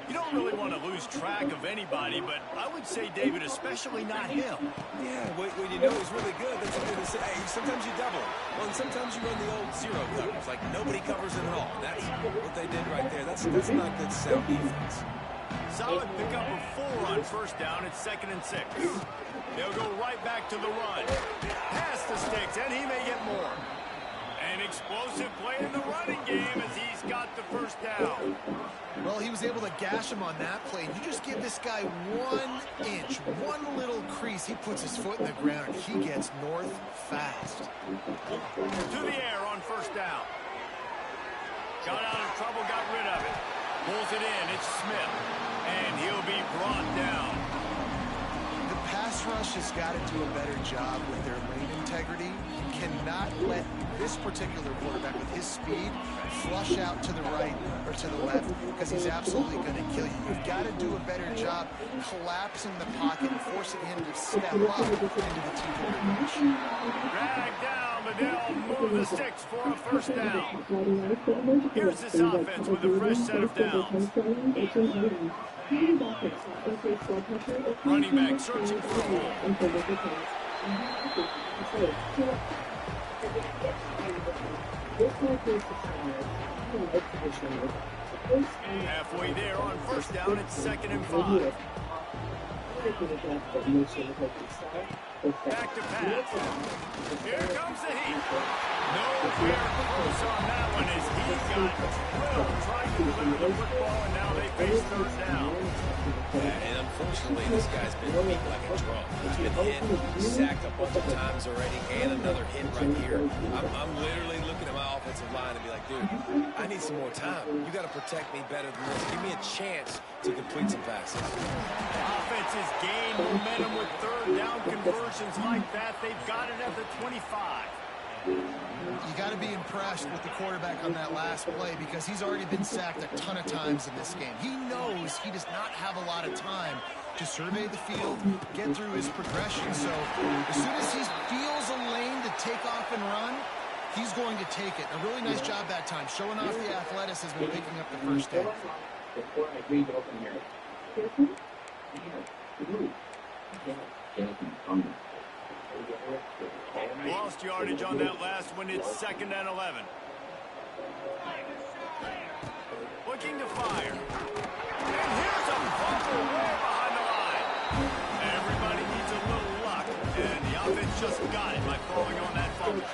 You don't really want to lose track of anybody, but I would say, David, especially not him. Yeah, when you know he's really good, that's what they say. Hey, sometimes you double him. Well, and sometimes you run the old zero coverage, like nobody covers him at all. That's what they did right there. That's not good sound defense. Solid pickup of 4 on first down. It's second and 6. They'll go right back to the run. Past the sticks, and he may get more. An explosive play in the running game as he's got the first down. Well, he was able to gash him on that play. You just give this guy 1 inch, one little crease. He puts his foot in the ground, and he gets north fast. To the air on first down. Got out of trouble, got rid of it. Pulls it in. It's Smith. And he'll be brought down. The pass rush has got to do a better job with their lane integrity. You cannot let this particular quarterback with his speed flush out to the right or to the left because he's absolutely going to kill you. You've got to do a better job collapsing the pocket and forcing him to step up into the teeth of your rush. Drag down, but they'll move the sticks for a first down. Here's this offense with a fresh set of downs. Running back searching for a hole. Halfway there on first down, it's 2nd and 5. Back to pass. Here comes the heat. Nowhere close on that one as he got drilled trying to deliver the football, and now they face 3rd down. And unfortunately, this guy's been beat like a drum. He's been hit, sacked a bunch of times already, and another hit right here. I'm literally looking at my offensive line and be like, dude, I need some more time. You got to protect me better than this. Give me a chance to complete some passes. Offenses gain momentum with 3rd down conversions like that. They've got it at the 25. You got to be impressed with the quarterback on that last play because he's already been sacked a ton of times in this game. He knows he does not have a lot of time to survey the field, get through his progression. So as soon as he feels a lane to take off and run, he's going to take it. A really nice job that time, showing off the athleticism and picking up the first down. Lost yardage on that last one. It's 2nd and 11. Looking to fire. And here's a fumble way behind the line. Everybody needs a little luck, and the offense just got it by falling on that fumble.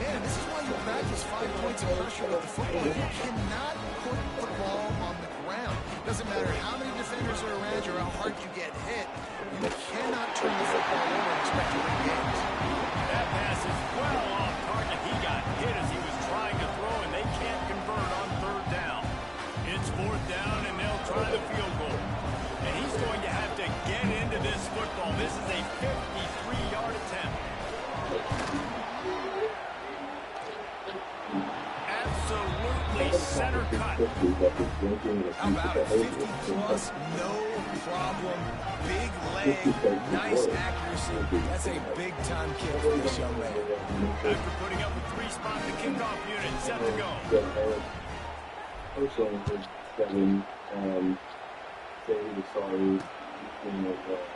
Man, this is why you practice 5 points of pressure with the football. You cannot put the ball on the ground. Doesn't matter how many defenders are around you or how hard you get hit. You cannot turn the football over and expect to win games. That pass is well off target. He got hit as he was trying to throw, and they can't convert on 3rd down. It's 4th down, and they'll try the field goal. And he's going to have to get into this football. This is a 53-yard attempt. Absolutely center cut. How about it? 50-plus, no problem. Big leg, nice accuracy. That's a big-time kick for this young man. After putting up a 3-spot, the kickoff unit set to go.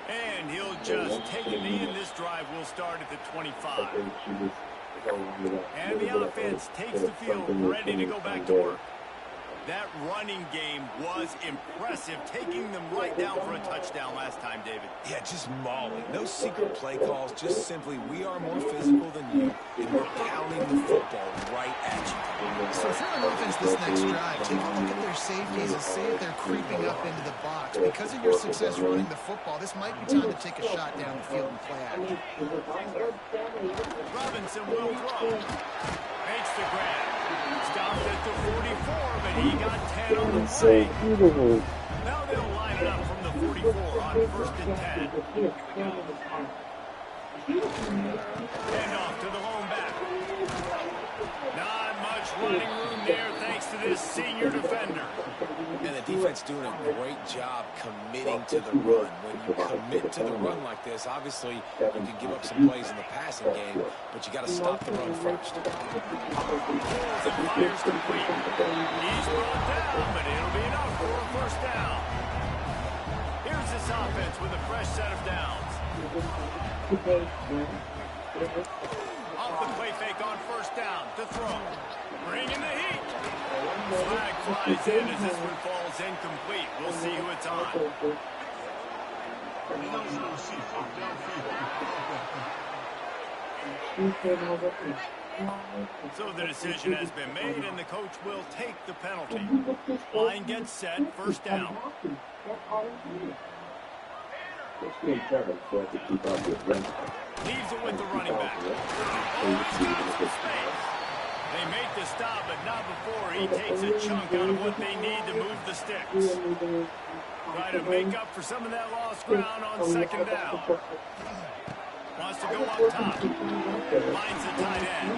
And he'll just take a knee, and this drive will start at the 25. And the offense takes the field, ready to go back to work. That running game was impressive, taking them right down for a touchdown last time, David. Yeah, just mauling. No secret play calls, just simply we are more physical than you, and we're pounding the football right at you. So if you're on offense this next drive, take a look at their safeties and see if they're creeping up into the box. Because of your success running the football, this might be time to take a shot down the field and play action. Robinson will throw. Makes the grab. Stopped at the 44, but he got 10 on the play. Now they'll line it up from the 44 on 1st and 10. Hand off to the lone back. Not much running room there thanks to this senior defender. And the defense doing a great job committing to the run. When you commit to the run like this, obviously you can give up some plays in the passing game, but you got to stop the run first. Pulls and fires complete. He's brought down, but it'll be enough for a first down. Here's this offense with a fresh set of downs. Off the play fake on 1st down to throw. Bringing the heat. Flag flies in as this one falls incomplete. We'll see who it's on. So the decision has been made, and the coach will take the penalty. Line gets set, 1st down. Leaves it with the running back. Oh, he's got some space. They make the stop, but not before he takes a chunk out of what they need to move the sticks. Try to make up for some of that lost ground on second down. Wants to go up top. Finds the tight end.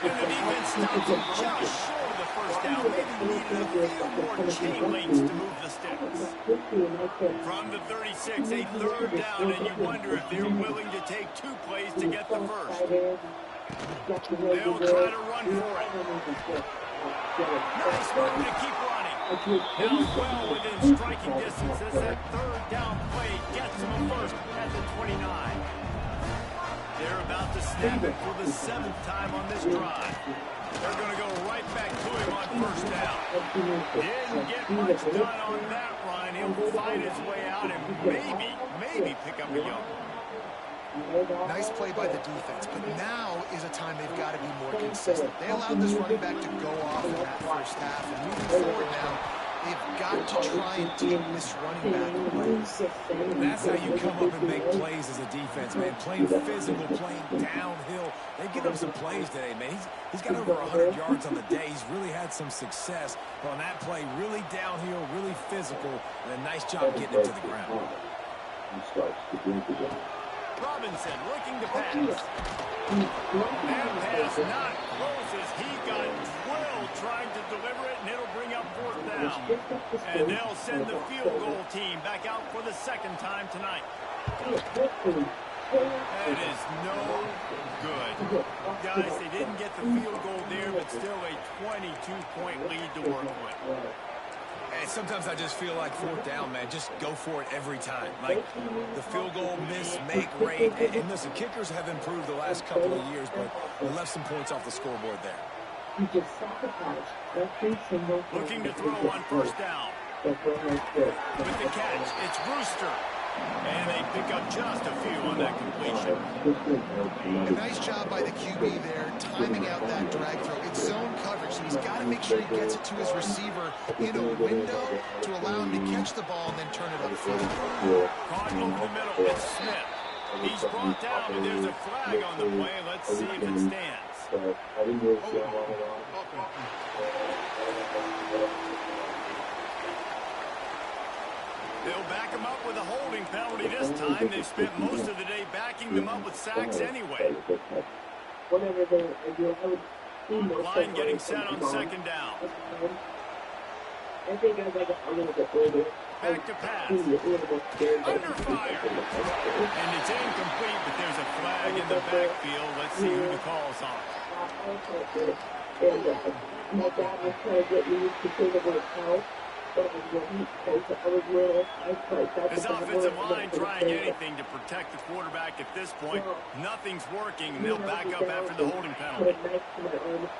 And the defense stops him just short of the first down. Maybe needed a few more chain links to move the sticks. From the 36, a third down, and you wonder if they're willing to take 2 plays to get the first. They'll try to run for it. Nice move to keep running. Now well within striking distance as that third down play gets him a first at the 29. They're about to snap it for the 7th time on this drive. They're going to go right back to him on first down. Didn't get much done on that run. He'll find his way out and maybe pick up a yard. Nice play by the defense, but now is a time they've got to be more consistent. They allowed this running back to go off in that first half, and moving forward now, they've got to try and take this running back away. That's how you come up and make plays as a defense, man. Playing physical, playing downhill. They get him some plays today, man. He's got over 100 yards on the day. He's really had some success on that play. Really downhill, really physical, and a nice job getting him to the ground. Robinson looking to pass. That pass not close as he got drilled trying to deliver it, and it'll bring up 4th down. And they'll send the field goal team back out for the 2nd time tonight. That is no good. Guys, they didn't get the field goal there, but still a 22-point lead to work with. And sometimes I just feel like 4th down, man. Just go for it every time. Like the field goal miss, make rate. And listen, kickers have improved the last couple of years, but they left some points off the scoreboard there. Looking to throw on first down. With the catch, it's Brewster. And they pick up just a few on that completion. A nice job by the QB there, timing out that drag throw. It's zone coverage, so he's got to make sure he gets it to his receiver in a window to allow him to catch the ball and then turn it upfield. Caught over the middle, it's Smith. He's brought down, but there's a flag on the play. Let's see if it stands. They'll back him up with a holding penalty this time. They've spent most of the day backing them up with sacks anyway. Line getting set on second down. Back to pass. Under fire. And it's incomplete, but there's a flag in the backfield. Let's see who the call's on. My dad was trying to get me to take it with help. His offensive line trying anything to protect the quarterback at this point. Nothing's working, and they'll back up after the holding penalty.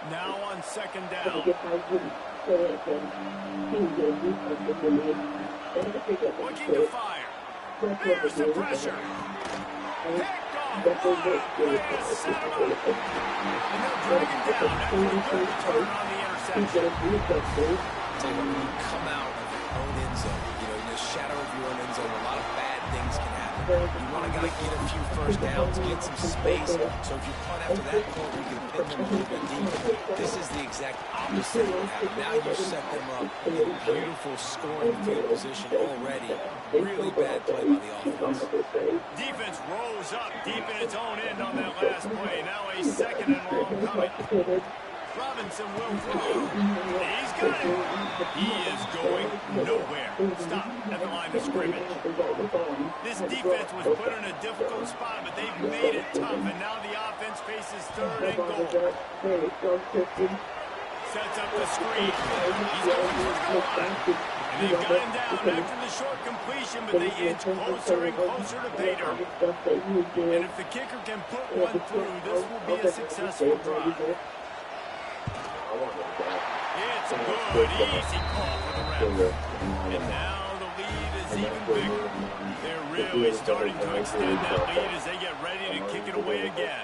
Now on second down. Looking to fire. There's the pressure. Picked off. What a play to set him up. And they'll drag him down after a good return on the interception. When you come out of your own end zone, in the shadow of your own end zone, a lot of bad things can happen. You want to get a few first downs, get some space. So if you punt after that point, you can pin them a little bit deep. This is the exact opposite of what happened. Now you set them up in beautiful scoring field position already. Really bad play by the offense. Defense rose up deep in its own end on that last play. Now a 2nd and long coming. Robinson will throw. He's got it. He is going nowhere. Stop at the line of scrimmage. This defense was put in a difficult spot, but they've made it tough, and now the offense faces 3rd and goal. Sets up the screen. He's going for the goal line. And they've got him down after the short completion, but they inch closer and closer to pay dirt. And if the kicker can put one through, this will be a successful drive. It's a good, easy call for the Reds. And now the lead is even bigger. They're really starting to extend that lead as they get ready to kick it away again.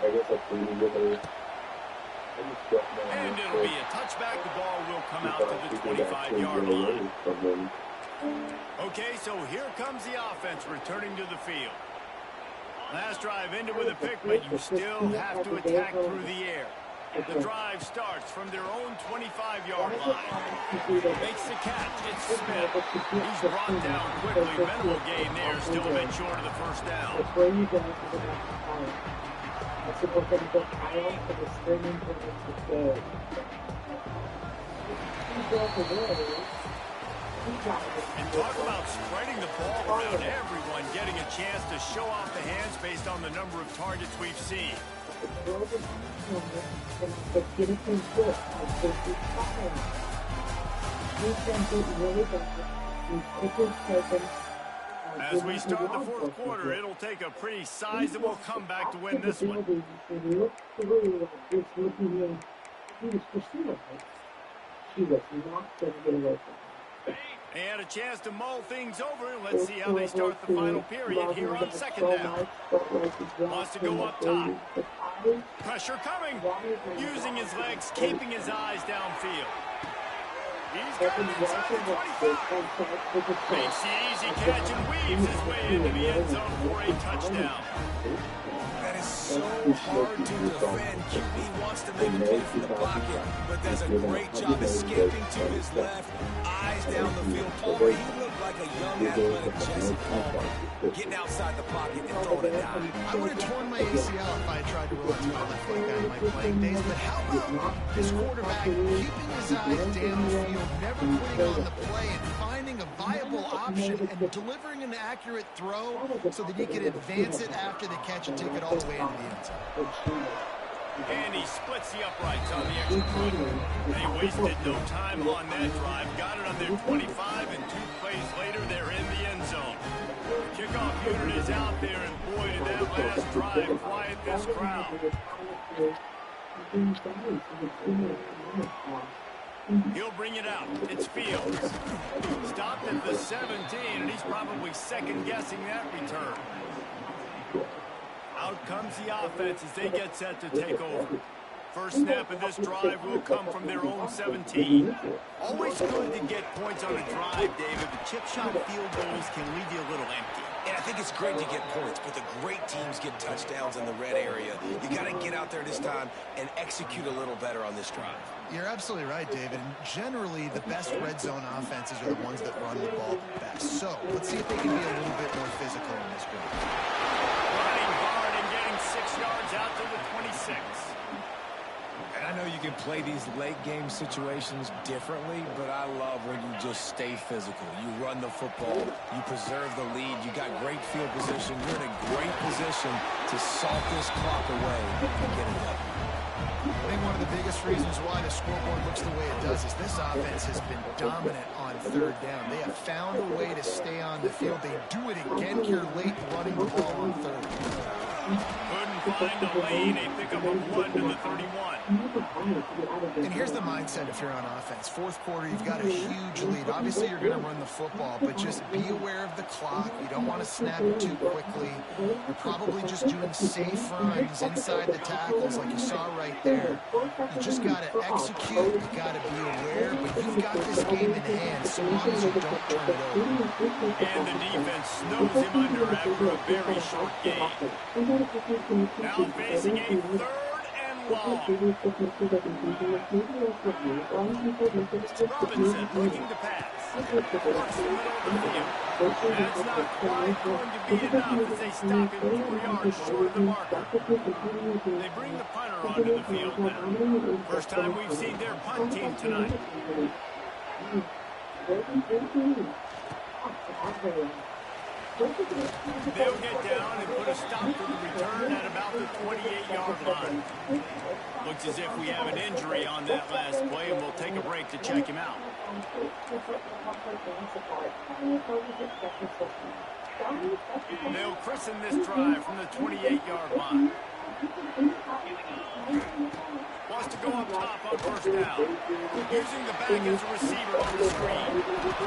And it'll be a touchback. The ball will come out to the 25-yard line. Okay, so here comes the offense returning to the field. Last drive ended with a pick, but you still have to attack through the air. The drive starts from their own 25-yard line. Makes the catch. It's Smith. He's brought down quickly. Minimal gain there. Still a bit short of the first down. And talk about spreading the ball around, everyone getting a chance to show off the hands based on the number of targets we've seen. As we start the fourth quarter, it'll take a pretty sizable comeback to win this one. He was not going to get away from it. They had a chance to mull things over. Let's see how they start the final period here on second down. Wants to go up top. Pressure coming. Using his legs, keeping his eyes downfield. He's got him inside the 25. Makes the easy catch and weaves his way into the end zone for a touchdown. That is so hard to defend. QB wants to make a play from the pocket, but does a great job escaping to his left, eyes down the field. Palmer, he looked like a young athletic Jesse Palmer, getting outside the pocket and throwing it down. I would have torn my ACL if I tried to roll out to my left leg out of my playing days, but how about this quarterback keeping his eyes downfield, never putting on the play, and finding a viable option and delivering an accurate throw so that he could advance it after the catch and take it all the way into the end zone. And he splits the uprights on the extra point. They wasted no time on that drive. Got it on their 25, and 2 plays later, they're in the end zone. The kickoff unit is out there, and boy, did that last drive quiet this crowd. He'll bring it out. It's Fields. Stopped at the 17, and he's probably second-guessing that return. Out comes the offense as they get set to take over. First snap of this drive will come from their own 17. Always good to get points on a drive, David, but chip shot field goals can leave you a little empty. And I think it's great to get points, but the great teams get touchdowns in the red area. You got to get out there this time and execute a little better on this drive. You're absolutely right, David. And generally, the best red zone offenses are the ones that run the ball best. So let's see if they can be a little bit more physical in this drive. Running hard and getting 6 yards out to the 26. And I know you can play these late game situations differently, but I love when you just stay physical. You run the football, you preserve the lead, you got great field position, you're in a great position to salt this clock away and get it done. I think one of the biggest reasons why the scoreboard looks the way it does is this offense has been dominant on third down. They have found a way to stay on the field. They do it again here late, running the ball on third. Couldn't find a lane. They pick up a 1 to the 31. And here's the mindset if you're on offense. Fourth quarter, you've got a huge lead. Obviously, you're going to run the football, but just be aware of the clock. You don't want to snap it too quickly. You're probably just doing safe runs inside the tackles like you saw right there. You just got to execute. You got to be aware, but you've got this game in hand so long as you don't turn it over. And the defense snows him under after a very short game. Now facing a 3rd and long. Robinson looking to pass. Works the middle of the field. That's not quite going to be enough as they stop him 4 yards short of the marker. They bring the punter onto the field now. First time we've seen their punt team tonight. They'll get down and put a stop to the return at about the 28-yard line. Looks as if we have an injury on that last play, and we'll take a break to check him out. They'll christen this drive from the 28-yard line. Wants to go up top on first down. Using the back as a receiver on the screen.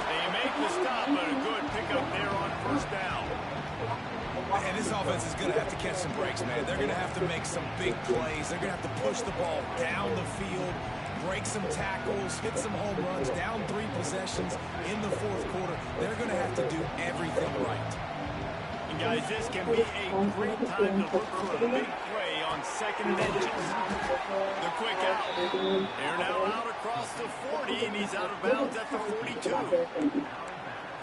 They make the stop, but a good pickup there on first down. And this offense is going to have to catch some breaks, man. They're going to have to make some big plays. They're going to have to push the ball down the field, break some tackles, hit some home runs, down 3 possessions in the fourth quarter. They're going to have to do everything right. And guys, this can be a great time to look for a big play on second and inches. The quick out. They're now out across the 40, and he's out of bounds at the 42.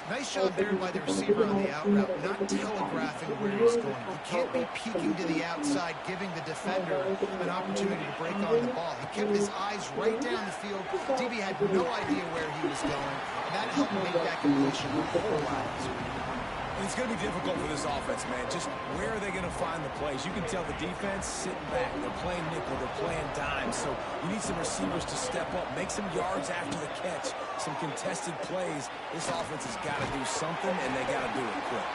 Nice job there by the receiver on the out route, not telegraphing where he's going. You can't be peeking to the outside, giving the defender an opportunity to break on the ball. He kept his eyes right down the field. DB had no idea where he was going, and that helped make that completion a whole lot easier. It's going to be difficult for this offense, man. Just where are they going to find the plays? You can tell the defense sitting back. They're playing nickel. They're playing dime. So you need some receivers to step up, make some yards after the catch, some contested plays. This offense has got to do something, and they got to do it quick.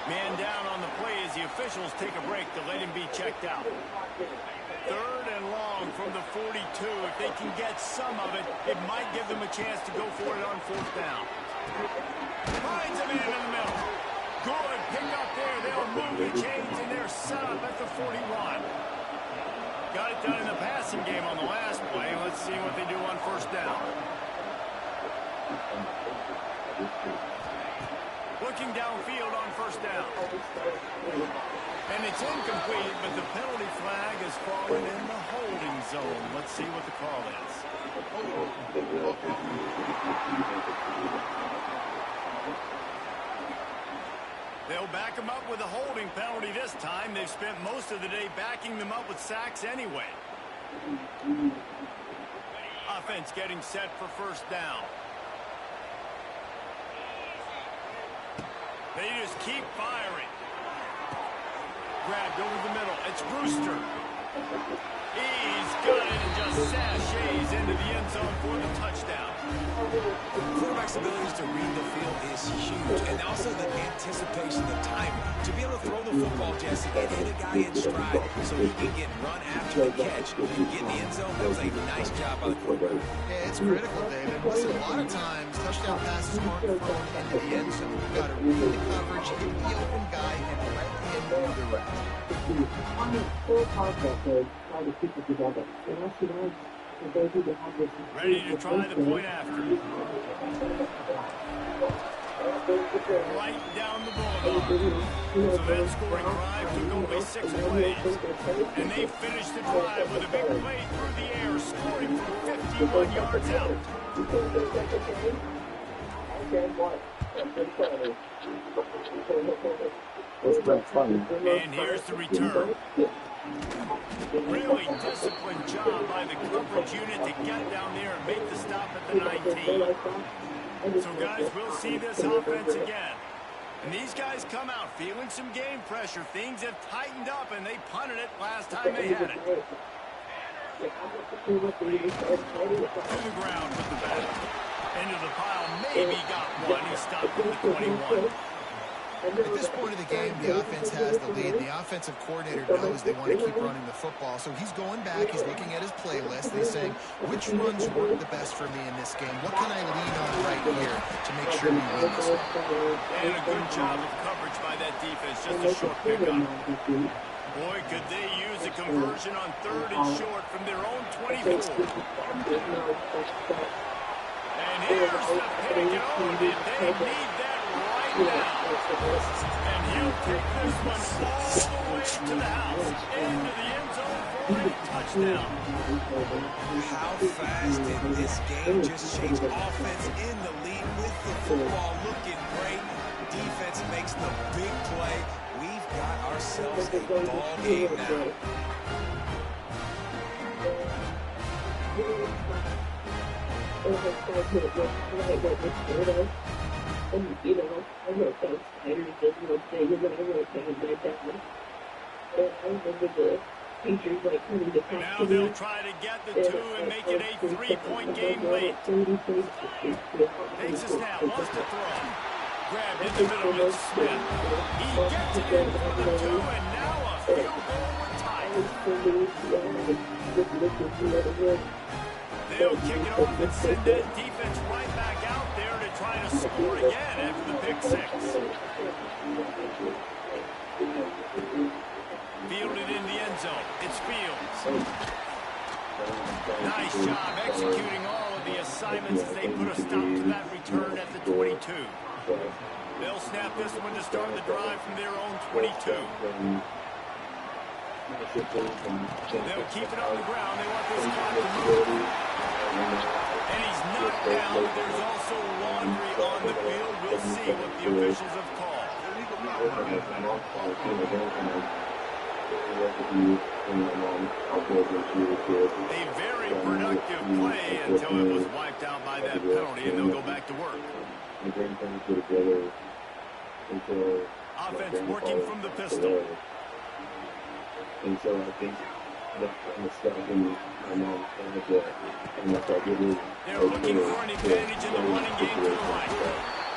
Man down on the play as the officials take a break to let him be checked out. 3rd and long from the 42. If they can get some of it, it might give them a chance to go for it on 4th down. Finds a man in the middle. Good pick up there. They'll move the chains, and they're set up at the 41. Got it done in the passing game on the last play. Let's see what they do on 1st down. Looking downfield on 1st down. And it's incomplete, but the penalty flag has fallen in the holding zone. Let's see what the call is. They'll back them up with a holding penalty this time. They've spent most of the day backing them up with sacks anyway. Offense getting set for 1st down. They just keep firing. Grabbed over the middle. It's Brewster. He's got it and just sashays into the end zone for the touchdown. Quarterback's abilities to read the field is huge, and also the anticipation, the timing. To be able to throw the football, Jesse, and hit a guy in stride so he can get run after the catch and get in the end zone, that was a nice job by the quarterback. Yeah, it's critical, David. Listen, a lot of times, touchdown passes aren't thrown into the end zone. You've got to read the coverage, hit the open guy, and let him redirect. On the full concept of trying to keep it together. And that's the one that they need to have this. Ready to try the point after. Right down the boulevard. So that scoring drive took only 6 plays. And they finished the drive with a big play through the air, scoring from 51 yards out. And here's the return. Really disciplined job by the coverage unit to get down there and make the stop at the 19. So, guys, we'll see this offense again. And these guys come out feeling some game pressure. Things have tightened up, and they punted it last time they had it. To the ground with the bat. Into the pile, maybe got one. He stopped at the 21. At this point of the game, the offense has the lead. The offensive coordinator knows they want to keep running the football. So he's going back, he's looking at his playlist, and he's saying, which runs work the best for me in this game? What can I lean on right here to make sure we win this one? And a good job of coverage by that defense. Just a short pickup. Boy, could they use a conversion on 3rd and short from their own 24. And here's the pick. Oh, did they need that right now? And he'll take this one all the way to the house. Into the end zone for a touchdown. How fast did this game just change? Offense in the lead with the football looking great. Defense makes the big play. We've got ourselves a ball game now. And, you know, I wrote down spiders and one thing, and then I wrote down my dad. And I remember the teachers, like, coming to talk to me. Now they'll try to get the 2 and make it a 3-point game late. Takes a snap, wants to throw. Grabbed in the middle, it's Smith. He gets it in for the 2, and now a field goal with time. They'll kick it off and send that defense right back out there to try to score again after the pick 6. Fielded in the end zone. It's Fields. Nice job executing all of the assignments as they put a stop to that return at the 22. They'll snap this one to start the drive from their own 22. They'll keep it on the ground. They want this clock to move. And he's knocked down, but there's also laundry on the field. We'll see what the officials have called. A very productive play until it was wiped out by that penalty, and they'll go back to work. Offense working from the pistol. And so I think that's kind of stuck in my mind. They're looking for an advantage in the running game to the right.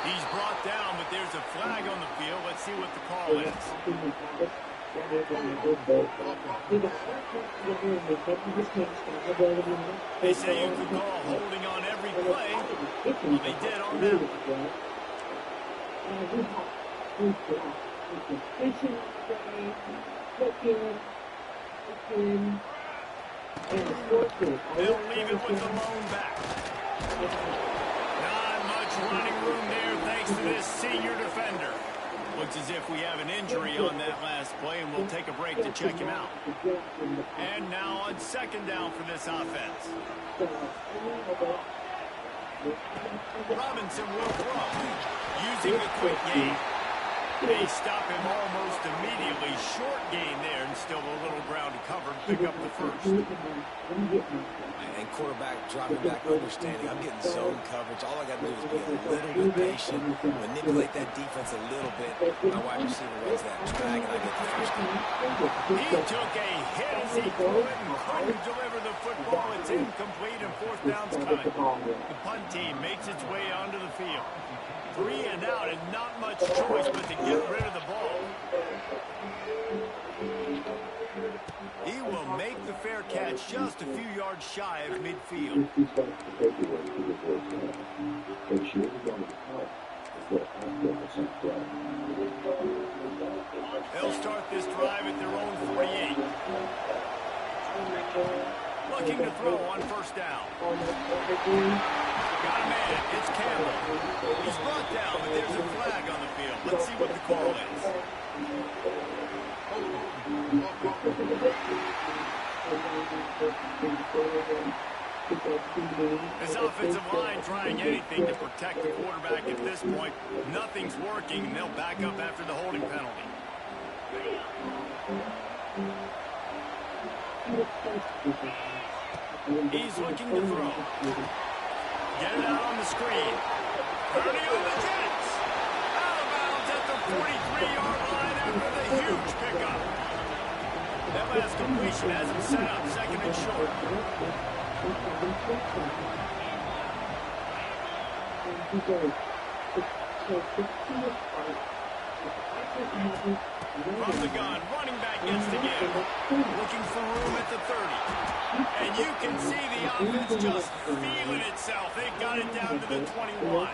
He's brought down, but there's a flag on the field. Let's see what the call is. They say you could call holding on every play. Well, they did on that one. They'll leave it with the lone back. Not much running room there thanks to this senior defender. Looks as if we have an injury on that last play, and we'll take a break to check him out. And now on second down for this offense. Robinson will throw, using the quick game. They stop him almost immediately. Short gain there, and still a little ground to cover and pick up the first. And quarterback dropping back, understanding I'm getting zone coverage. All I got to do is be a little bit patient, manipulate that defense a little bit. My wide receiver runs that drag, and I get the first down. He took a hit as he threw it and couldn't deliver the football. It's incomplete, and fourth down's coming. The punt team makes its way onto the field. 3 and out, and not much choice but to get rid of the ball. He will make the fair catch just a few yards shy of midfield. They'll start this drive at their own 48. Looking to throw on first down. Got a man. It's Campbell. He's brought down, but there's a flag on the field. Let's see what the call is. This offensive line trying anything to protect the quarterback at this point. Nothing's working, and they'll back up after the holding penalty. He's looking to throw. Get it out on the screen. Early on the Jets. Out of bounds at the 43-yard line after the huge pickup. That last completion has him set up second and short. From the gun, running back gets to give. Looking for room at the 30. And you can see the offense just feeling itself. They got it down to the 21.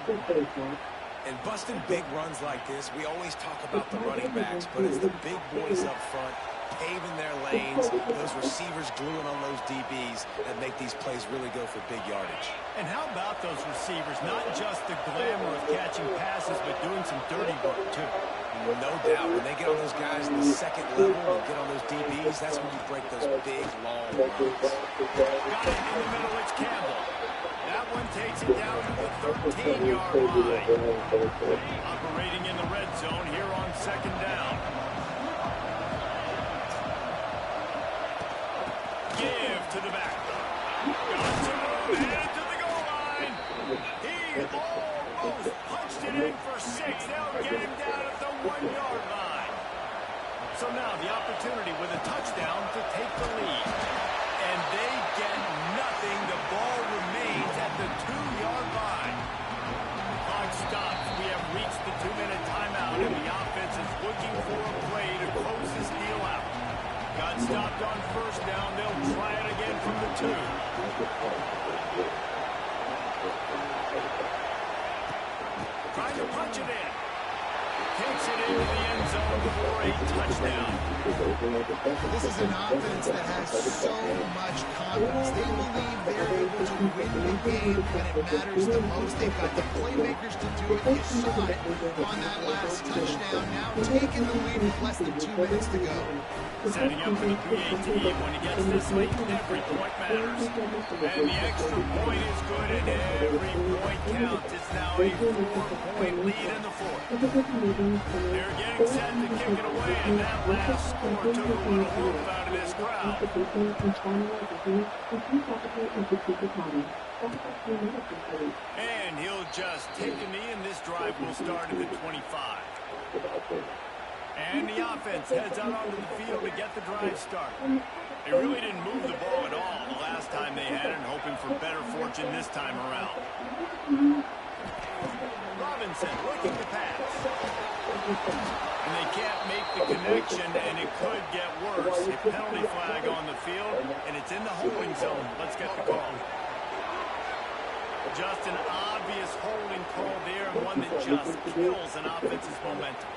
And busting big runs like this, we always talk about the running backs, but it's the big boys up front paving their lanes, those receivers gluing on those DBs that make these plays really go for big yardage. And how about those receivers? Not just the glamour of catching passes, but doing some dirty work, too. No doubt. When they get on those guys in the second level and get on those DBs, that's when you break those big, long runs. Got it in the middle. It's Campbell. That one takes it down to the 13-yard line. Operating in the red zone here on second down. Give to the back. Got some room, headed to the goal line. He almost punched it in for 6. They'll get him down at the 1-yard line. So now the opportunity with a touchdown to take the lead. And they get nothing. The ball remains at the 2-yard line. The clock stops. We have reached the 2-minute timeout, and the offense is looking for a play to close this deal out. Got stopped on first down. They'll try it again from the 2. Trying to punch it in. Takes it into the end zone for a touchdown. This is an offense that has so much confidence. They believe they're able to win the game when it matters the most. They've got the playmakers to do it. You saw it on that last touchdown. Now taking the lead with less than 2 minutes to go. Setting up for the PAT. When he gets this late, every point matters. And the extra point is good, and every point counts. It's now a 4-point lead in the fourth. They're getting set to kick it away, and that last score took a little whoop out of this crowd. And he'll just take a knee, and this drive will start at the 25. And the offense heads out onto the field to get the drive started. They really didn't move the ball at all the last time they had it, and hoping for better fortune this time around. Robinson looking to pass. And they can't make the connection, and it could get worse. A penalty flag on the field, and it's in the holding zone. Let's get the call. Just an obvious holding call there, and one that just kills an offense's momentum.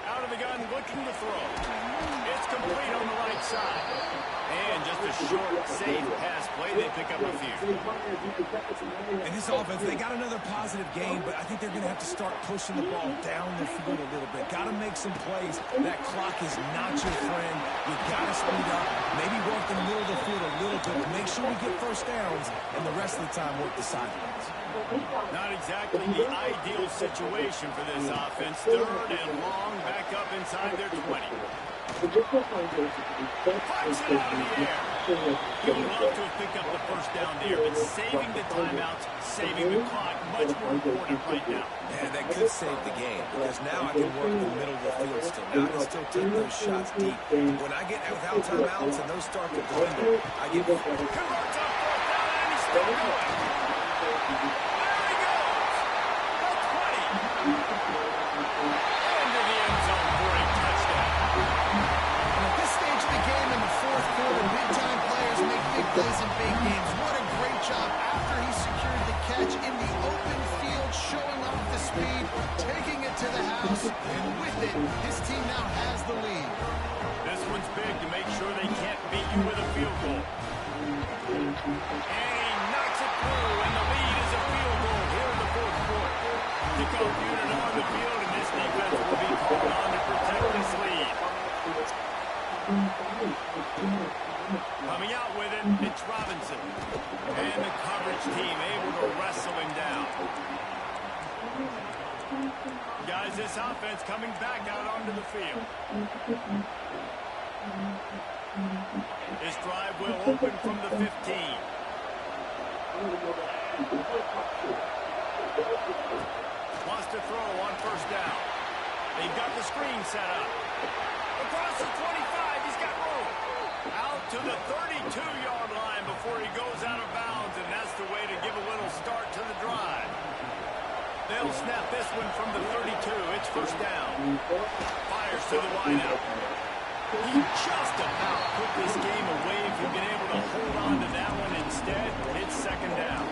Out of the gun, looking to throw. It's complete on the right side. And just a short, safe pass play. They pick up a few. And this offense, they got another positive game, but I think they're going to have to start pushing the ball down the field a little bit. Got to make some plays. That clock is not your friend. You got to speed up. Maybe work the middle of the field a little bit to make sure we get first downs, and the rest of the time work the sidelines. Not exactly the ideal situation for this offense. Third and long, back up inside their 20. Punch it out of the air. He would love to have picked up the first down there, but saving the timeouts, saving the clock, much more important right now. And that could save the game, because now I can work the middle of the field still. Now I can still take those shots deep. When I get without timeouts and those start to dwindle, I get... Converts on fourth down, and he's still going. There he goes. The 20. Into the end zone for a touchdown. At this stage of the game in the fourth quarter, big-time players make big plays in big games. What a great job after he secured the catch in the open field, showing off the speed, taking it to the house, and with it, his team now has the lead. This one's big to make sure they can't beat you with a field goal. And he knocks it through, and the lead is a field goal here in the fourth quarter. Kickoff unit on the field, and this defense will be called on to protect this lead. Coming out with it, it's Robinson. And the coverage team able to wrestle him down. Guys, this offense coming back out onto the field. This drive will open from the 15. Wants to throw on first down. They've got the screen set up. Across the 25, he's got room. Out to the 32-yard line before he goes out of bounds, and that's the way to give a little start to the drive. They'll snap this one from the 32. It's first down. Fires to the wideout. He just about put this game away if he'd been able to hold on to that one. Instead, it's second down.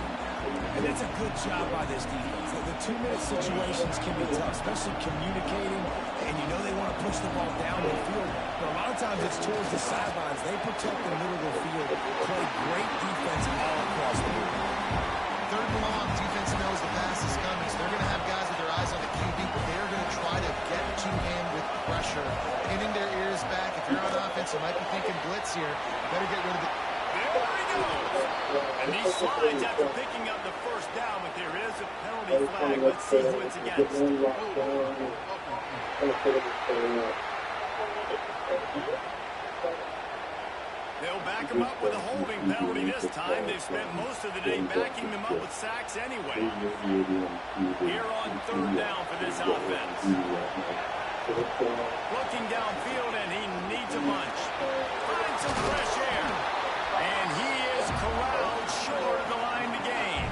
And that's a good job by this defense. The 2-minute situations can be tough, especially communicating, and you know they want to push the ball down the field. But a lot of times it's towards the sidelines. They protect the middle of the field, play great defense all across the board. Third and long, defense knows the pass is coming, so they're going to have guys with their eyes on the QB, but they're going to try to get to him with pressure, pinning their ears back. If you're on offense, you might be thinking blitz here. Better get rid of it. There he goes. And he slides after picking up the first down, but there is a penalty flag. Let's see who it's against. They'll back him up with a holding penalty this time. They've spent most of the day backing them up with sacks anyway. Here on third down for this offense. Looking downfield, and he needs a bunch. Finds some fresh air. And he is corralled short of the line to gain.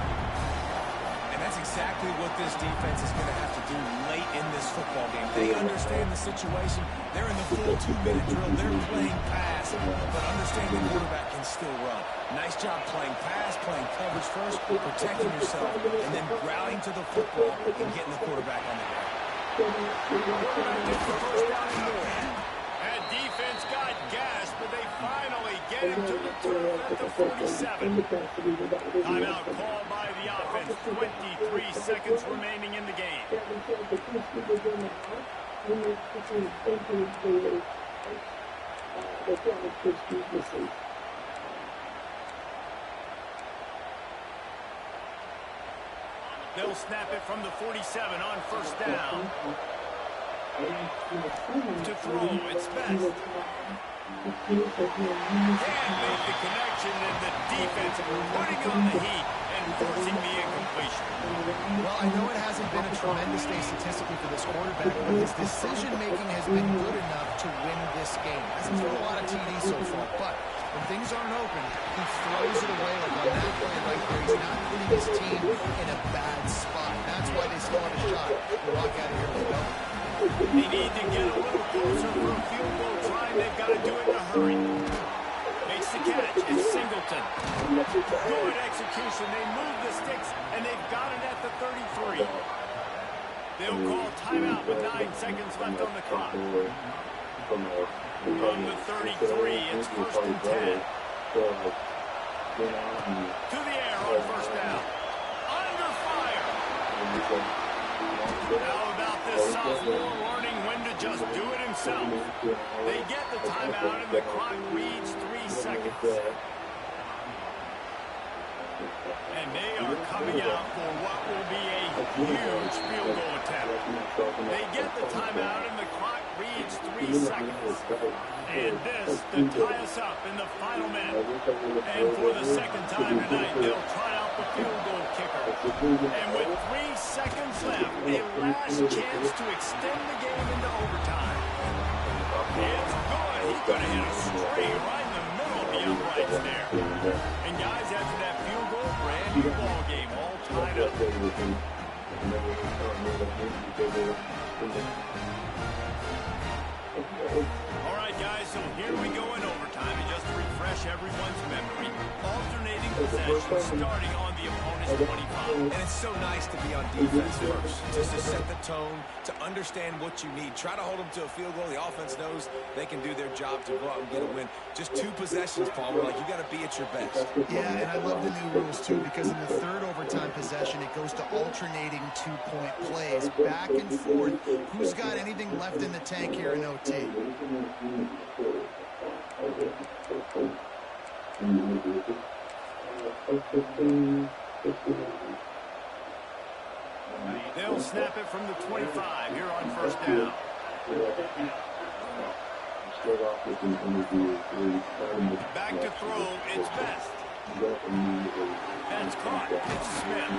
And that's exactly exactly what this defense is going to have to do late in this football game. They understand the situation. They're in the full 2-minute drill. They're playing pass, but understand the quarterback can still run. Nice job playing pass, playing coverage first, protecting yourself, and then rallying to the football and getting the quarterback on the ground. And defense got gas, but they finally get him to the turf at the 47. Timeout called by the offense. 23 seconds remaining in the game. They'll snap it from the 47 on first down. To throw, it's best. Can't make the connection, and the defense putting on the heat and forcing the incompletion. Well, I know it hasn't been a tremendous day statistically for this quarterback, but his decision-making has been good enough to win this game. Hasn't thrown a lot of TDs so far, but when things aren't open, he throws it away like on that play right there. He's not putting his team in a bad spot. That's why they still have a shot to walk out of here with a belt. They need to get a little closer for a field goal try. They've got to do it in a hurry. Makes the catch. It's Singleton. Good execution. They move the sticks, and they've got it at the 33. They'll call timeout with 9 seconds left on the clock. On the 33, it's 1st and 10. To the air on first down. Under fire. How about this sophomore learning when to just do it himself? They get the timeout and the clock reads 3 seconds. And they are coming out for what will be a huge field goal attempt. They get the timeout and the clock reads 3 seconds. And this to tie us up in the final minute. And for the second time tonight, they'll try out the field goal kicker. And with 3 seconds left, a last chance to extend the game into overtime. It's good. He's going to hit a string right in the middle of the uprights there. And guys, after that field goal, brand new ball game, all tied up. All right, guys, so here we go in overtime. And just to refresh everyone's memory, alternating possession starting on the opponent's 25. And it's so nice to be on defense first, just to set the tone, to understand what you need. Try to hold them to a field goal. The offense knows they can do their job to go out and get a win. Just 2 possessions, Palmer. Like, you got to be at your best. Yeah, and I love the new rules, too, because in the third overtime possession, it goes to alternating 2-point plays, back and forth. Who's got anything left in the tank here in OT? They'll snap it from the 25 here on first down. Back to throw, it's Best. That's caught. It's Smith.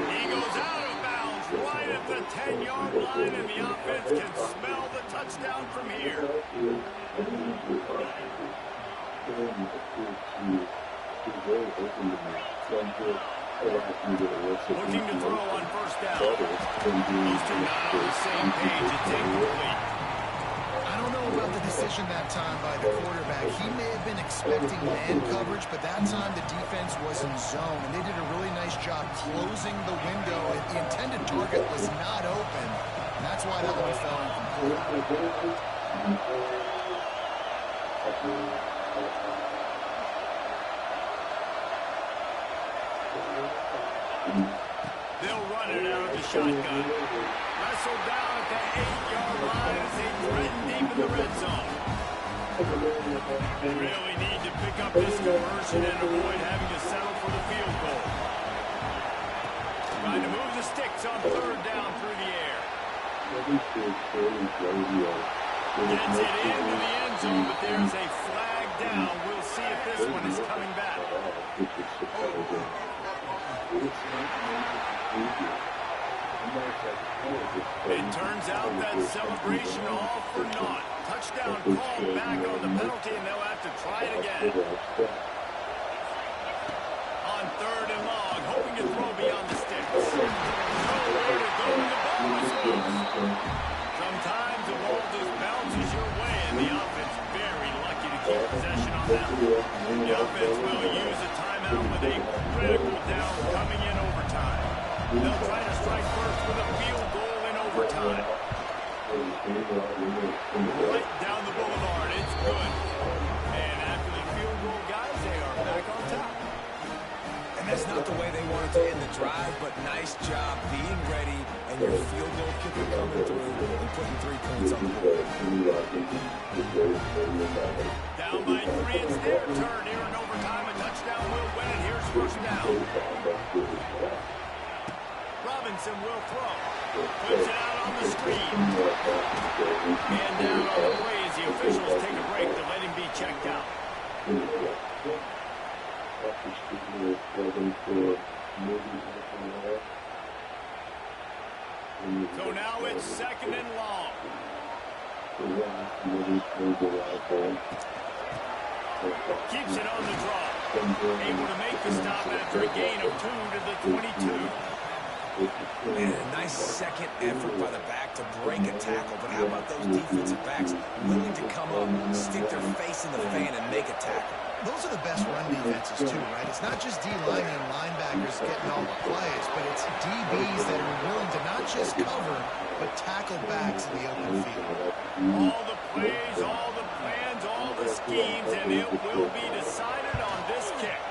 He goes out of bounds right at the 10-yard line, and the offense can smell the touchdown from here. Looking to throw on first down. These two not on the same page. It's incomplete. I don't know about the decision that time by the quarterback. He may have been expecting man coverage, but that time the defense was in zone, and they did a really nice job closing the window. The intended target was not open, and that's why that one fell incomplete. They'll run it out of the shotgun. Wrestled down at that 8-yard line as they threaten deep in the red zone. They really need to pick up this conversion and avoid having to settle for the field goal. Trying to move the sticks on third down through the air. Gets it into the end zone, but there's a flag down. We'll see if this one is coming back. It turns out that celebration all for naught. Touchdown called back on the penalty, and they'll have to try it again. On third and long, hoping to throw beyond the sticks. Sometimes the ball just bounces your way, and the offense very lucky to keep possession on that one. The offense will use a timeout with a critical down coming in overtime. They'll try to strike first with a field goal in overtime. Right down the boulevard, it's good. And after the field goal, guys, they are back on top. And that's not the way they wanted to end the drive, but nice job being ready and your field goal kicker coming through and putting 3 points on the board. Down by 3, it's their turn here in overtime. A touchdown will win it. Here's first down. Robinson will throw. Puts it out on the screen. And down on the play as the officials take a break to let him be checked out. So now it's second and long. Keeps it on the draw. Able to make the stop after a gain of 2 to the 22. And a nice second effort by the back to break a tackle. But how about those defensive backs willing to come up, stick their face in the fan, and make a tackle? Those are the best run defenses, too, right? It's not just D-linemen and linebackers getting all the plays, but it's DBs that are willing to not just cover, but tackle backs in the open field. All the plays, all the plans, all the schemes, and it will be decided on this kick.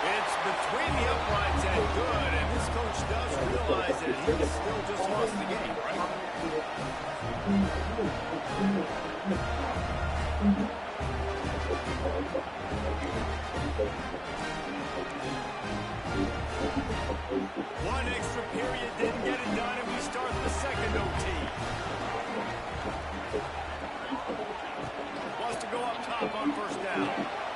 It's between the uprights and good, and this coach does realize that he still just lost the game, right? One extra period didn't get it done, and we start the second OT. Wants to go up top on first down.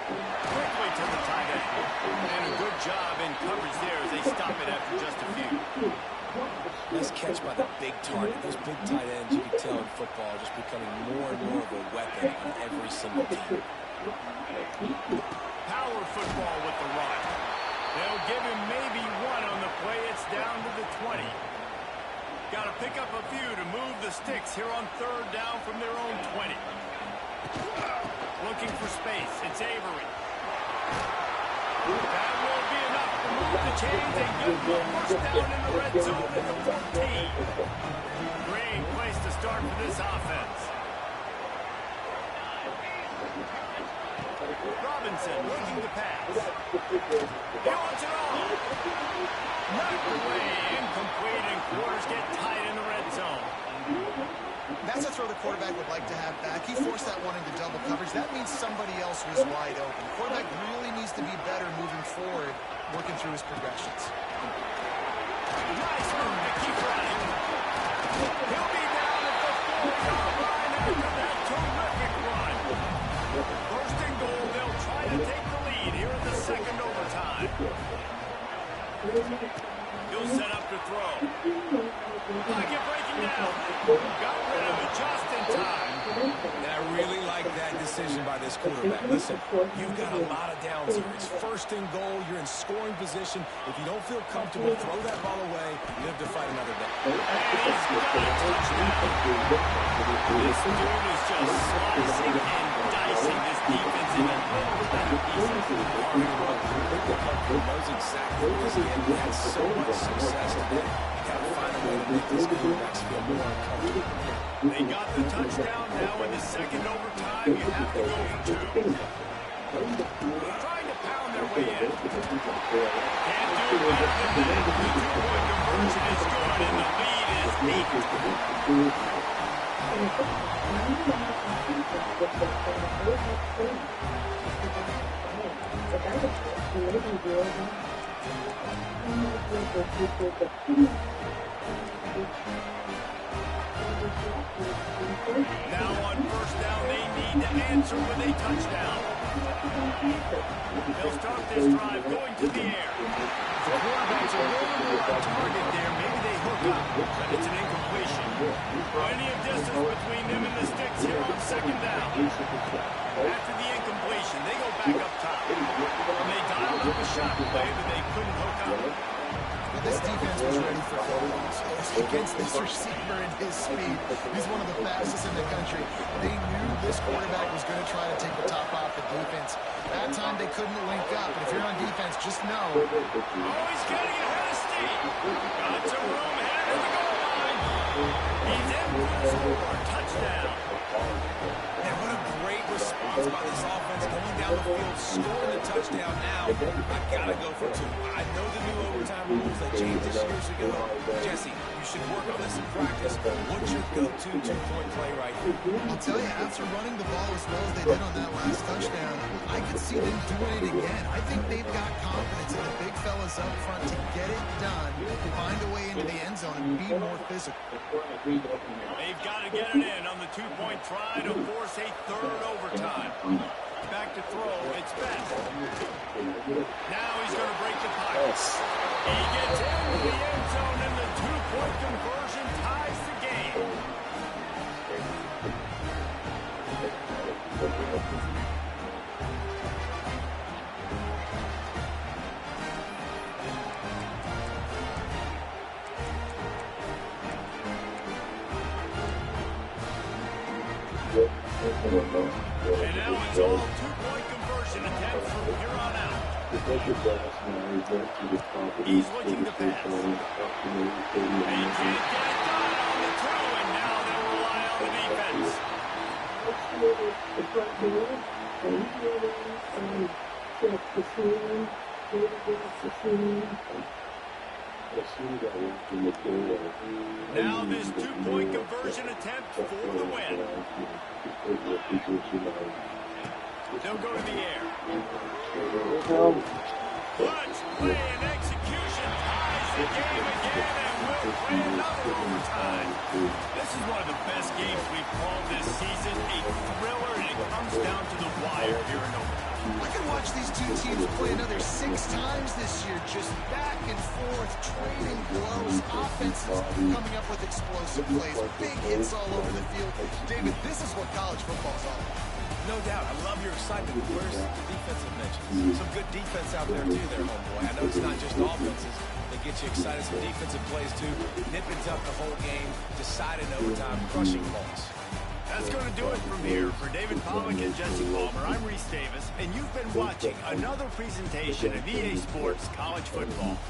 Quickly to the tight end. And a good job in coverage there as they stop it after just a few. Nice catch by the big target. Those big tight ends, you can tell in football, are just becoming more and more of a weapon on every single team. Power football with the run. They'll give him maybe 1 on the play. It's down to the 20. Got to pick up a few to move the sticks here on third down from their own 20. Looking for space. It's Avery. That will be enough to move the chains and give them a first down in the red zone at the 14. Great place to start for this offense. Robinson looking to pass. He wants it all. Knocked away, incomplete, and quarters get tight in the red zone. That's a throw the quarterback would like to have back. He forced that one into double coverage. That means somebody else was wide open. The quarterback really needs to be better moving forward, working through his progressions. Nice move to keep running. He'll be down at the 4-yard line after that terrific run. First and goal, they'll try to take the lead here in the second overtime. He'll set up to throw. Pocket breaking down. Got rid of it just in time. And I really like that decision by this quarterback. Listen, you've got a lot of downs here. It's first and goal. You're in scoring position. If you don't feel comfortable, throw that ball away. Live to fight another day. And he's got a touchdown. This dude is just slicing and dicing this defense in a little tiny pieces. He knows exactly what he's getting. He had so much success today. You got to find a way to make these quarterbacks feel more uncomfortable. They got the touchdown. Now in the second overtime, you have to go for 2. Trying to pound their way in. Can't do better than that. The 2-point conversion is good, and the lead is 8. Now on first down, they need to answer with a touchdown. They'll start this drive going to the air. The quarterbacks are rolling over the target there. Maybe they hook up, but it's an incompletion. Plenty of distance between them and the sticks here on second down. After the incompletion, they go back up top. And they dialed up a shot play, but they couldn't hook up. Well, this defense was ready for footballs. Against this receiver and his speed, he's one of the fastest in the country. They knew this quarterback was going to try to take the top off the defense. That time they couldn't link up, but if you're on defense, just know. Oh, he's getting ahead of steam. Got some room headed to the goal line. He's in for the score. Touchdown. And what a great response by this offense, going down the field, scoring a touchdown. Now, I got to go for two. I know the new overtime rules that changed this years ago. Jesse, you should work on this in practice. What's your go-to two-point play right here? I'll tell you, after running the ball as well as they did on that last touchdown, I could see them doing it again. I think they've got confidence in the big fellas up front to get it done, find a way into the end zone, and be more physical. They've got to get it in on the two-point try to force a third overtime. Back to throw, it's Best. Now he's going to break the pocket. He gets into the end zone, and the two-point conversion ties the game. And now it's all two-point conversion attempts from here on out. He's looking to pass. They can't get it done on the two, and now they'll rely on the defense. Now this two-point conversion attempt for the win. They'll go to the air. Clutch play and execution ties the game again, and will play another overtime. This is one of the best games we've called this season. A thriller, and it comes down to the wire here in overtime. I could watch these two teams play another 6 times this year, just back and forth, trading blows, offenses coming up with explosive plays, big hits all over the field. David, this is what college football's all about. No doubt. I love your excitement. Where's the defensive mentions? Some good defense out there, too, there, homeboy. I know it's not just offenses that get you excited. Some defensive plays, too. Nipping up the whole game, decided overtime, crushing balls. That's going to do it from here. For David Pollack and Jesse Palmer, I'm Reese Davis, and you've been watching another presentation of EA Sports College Football.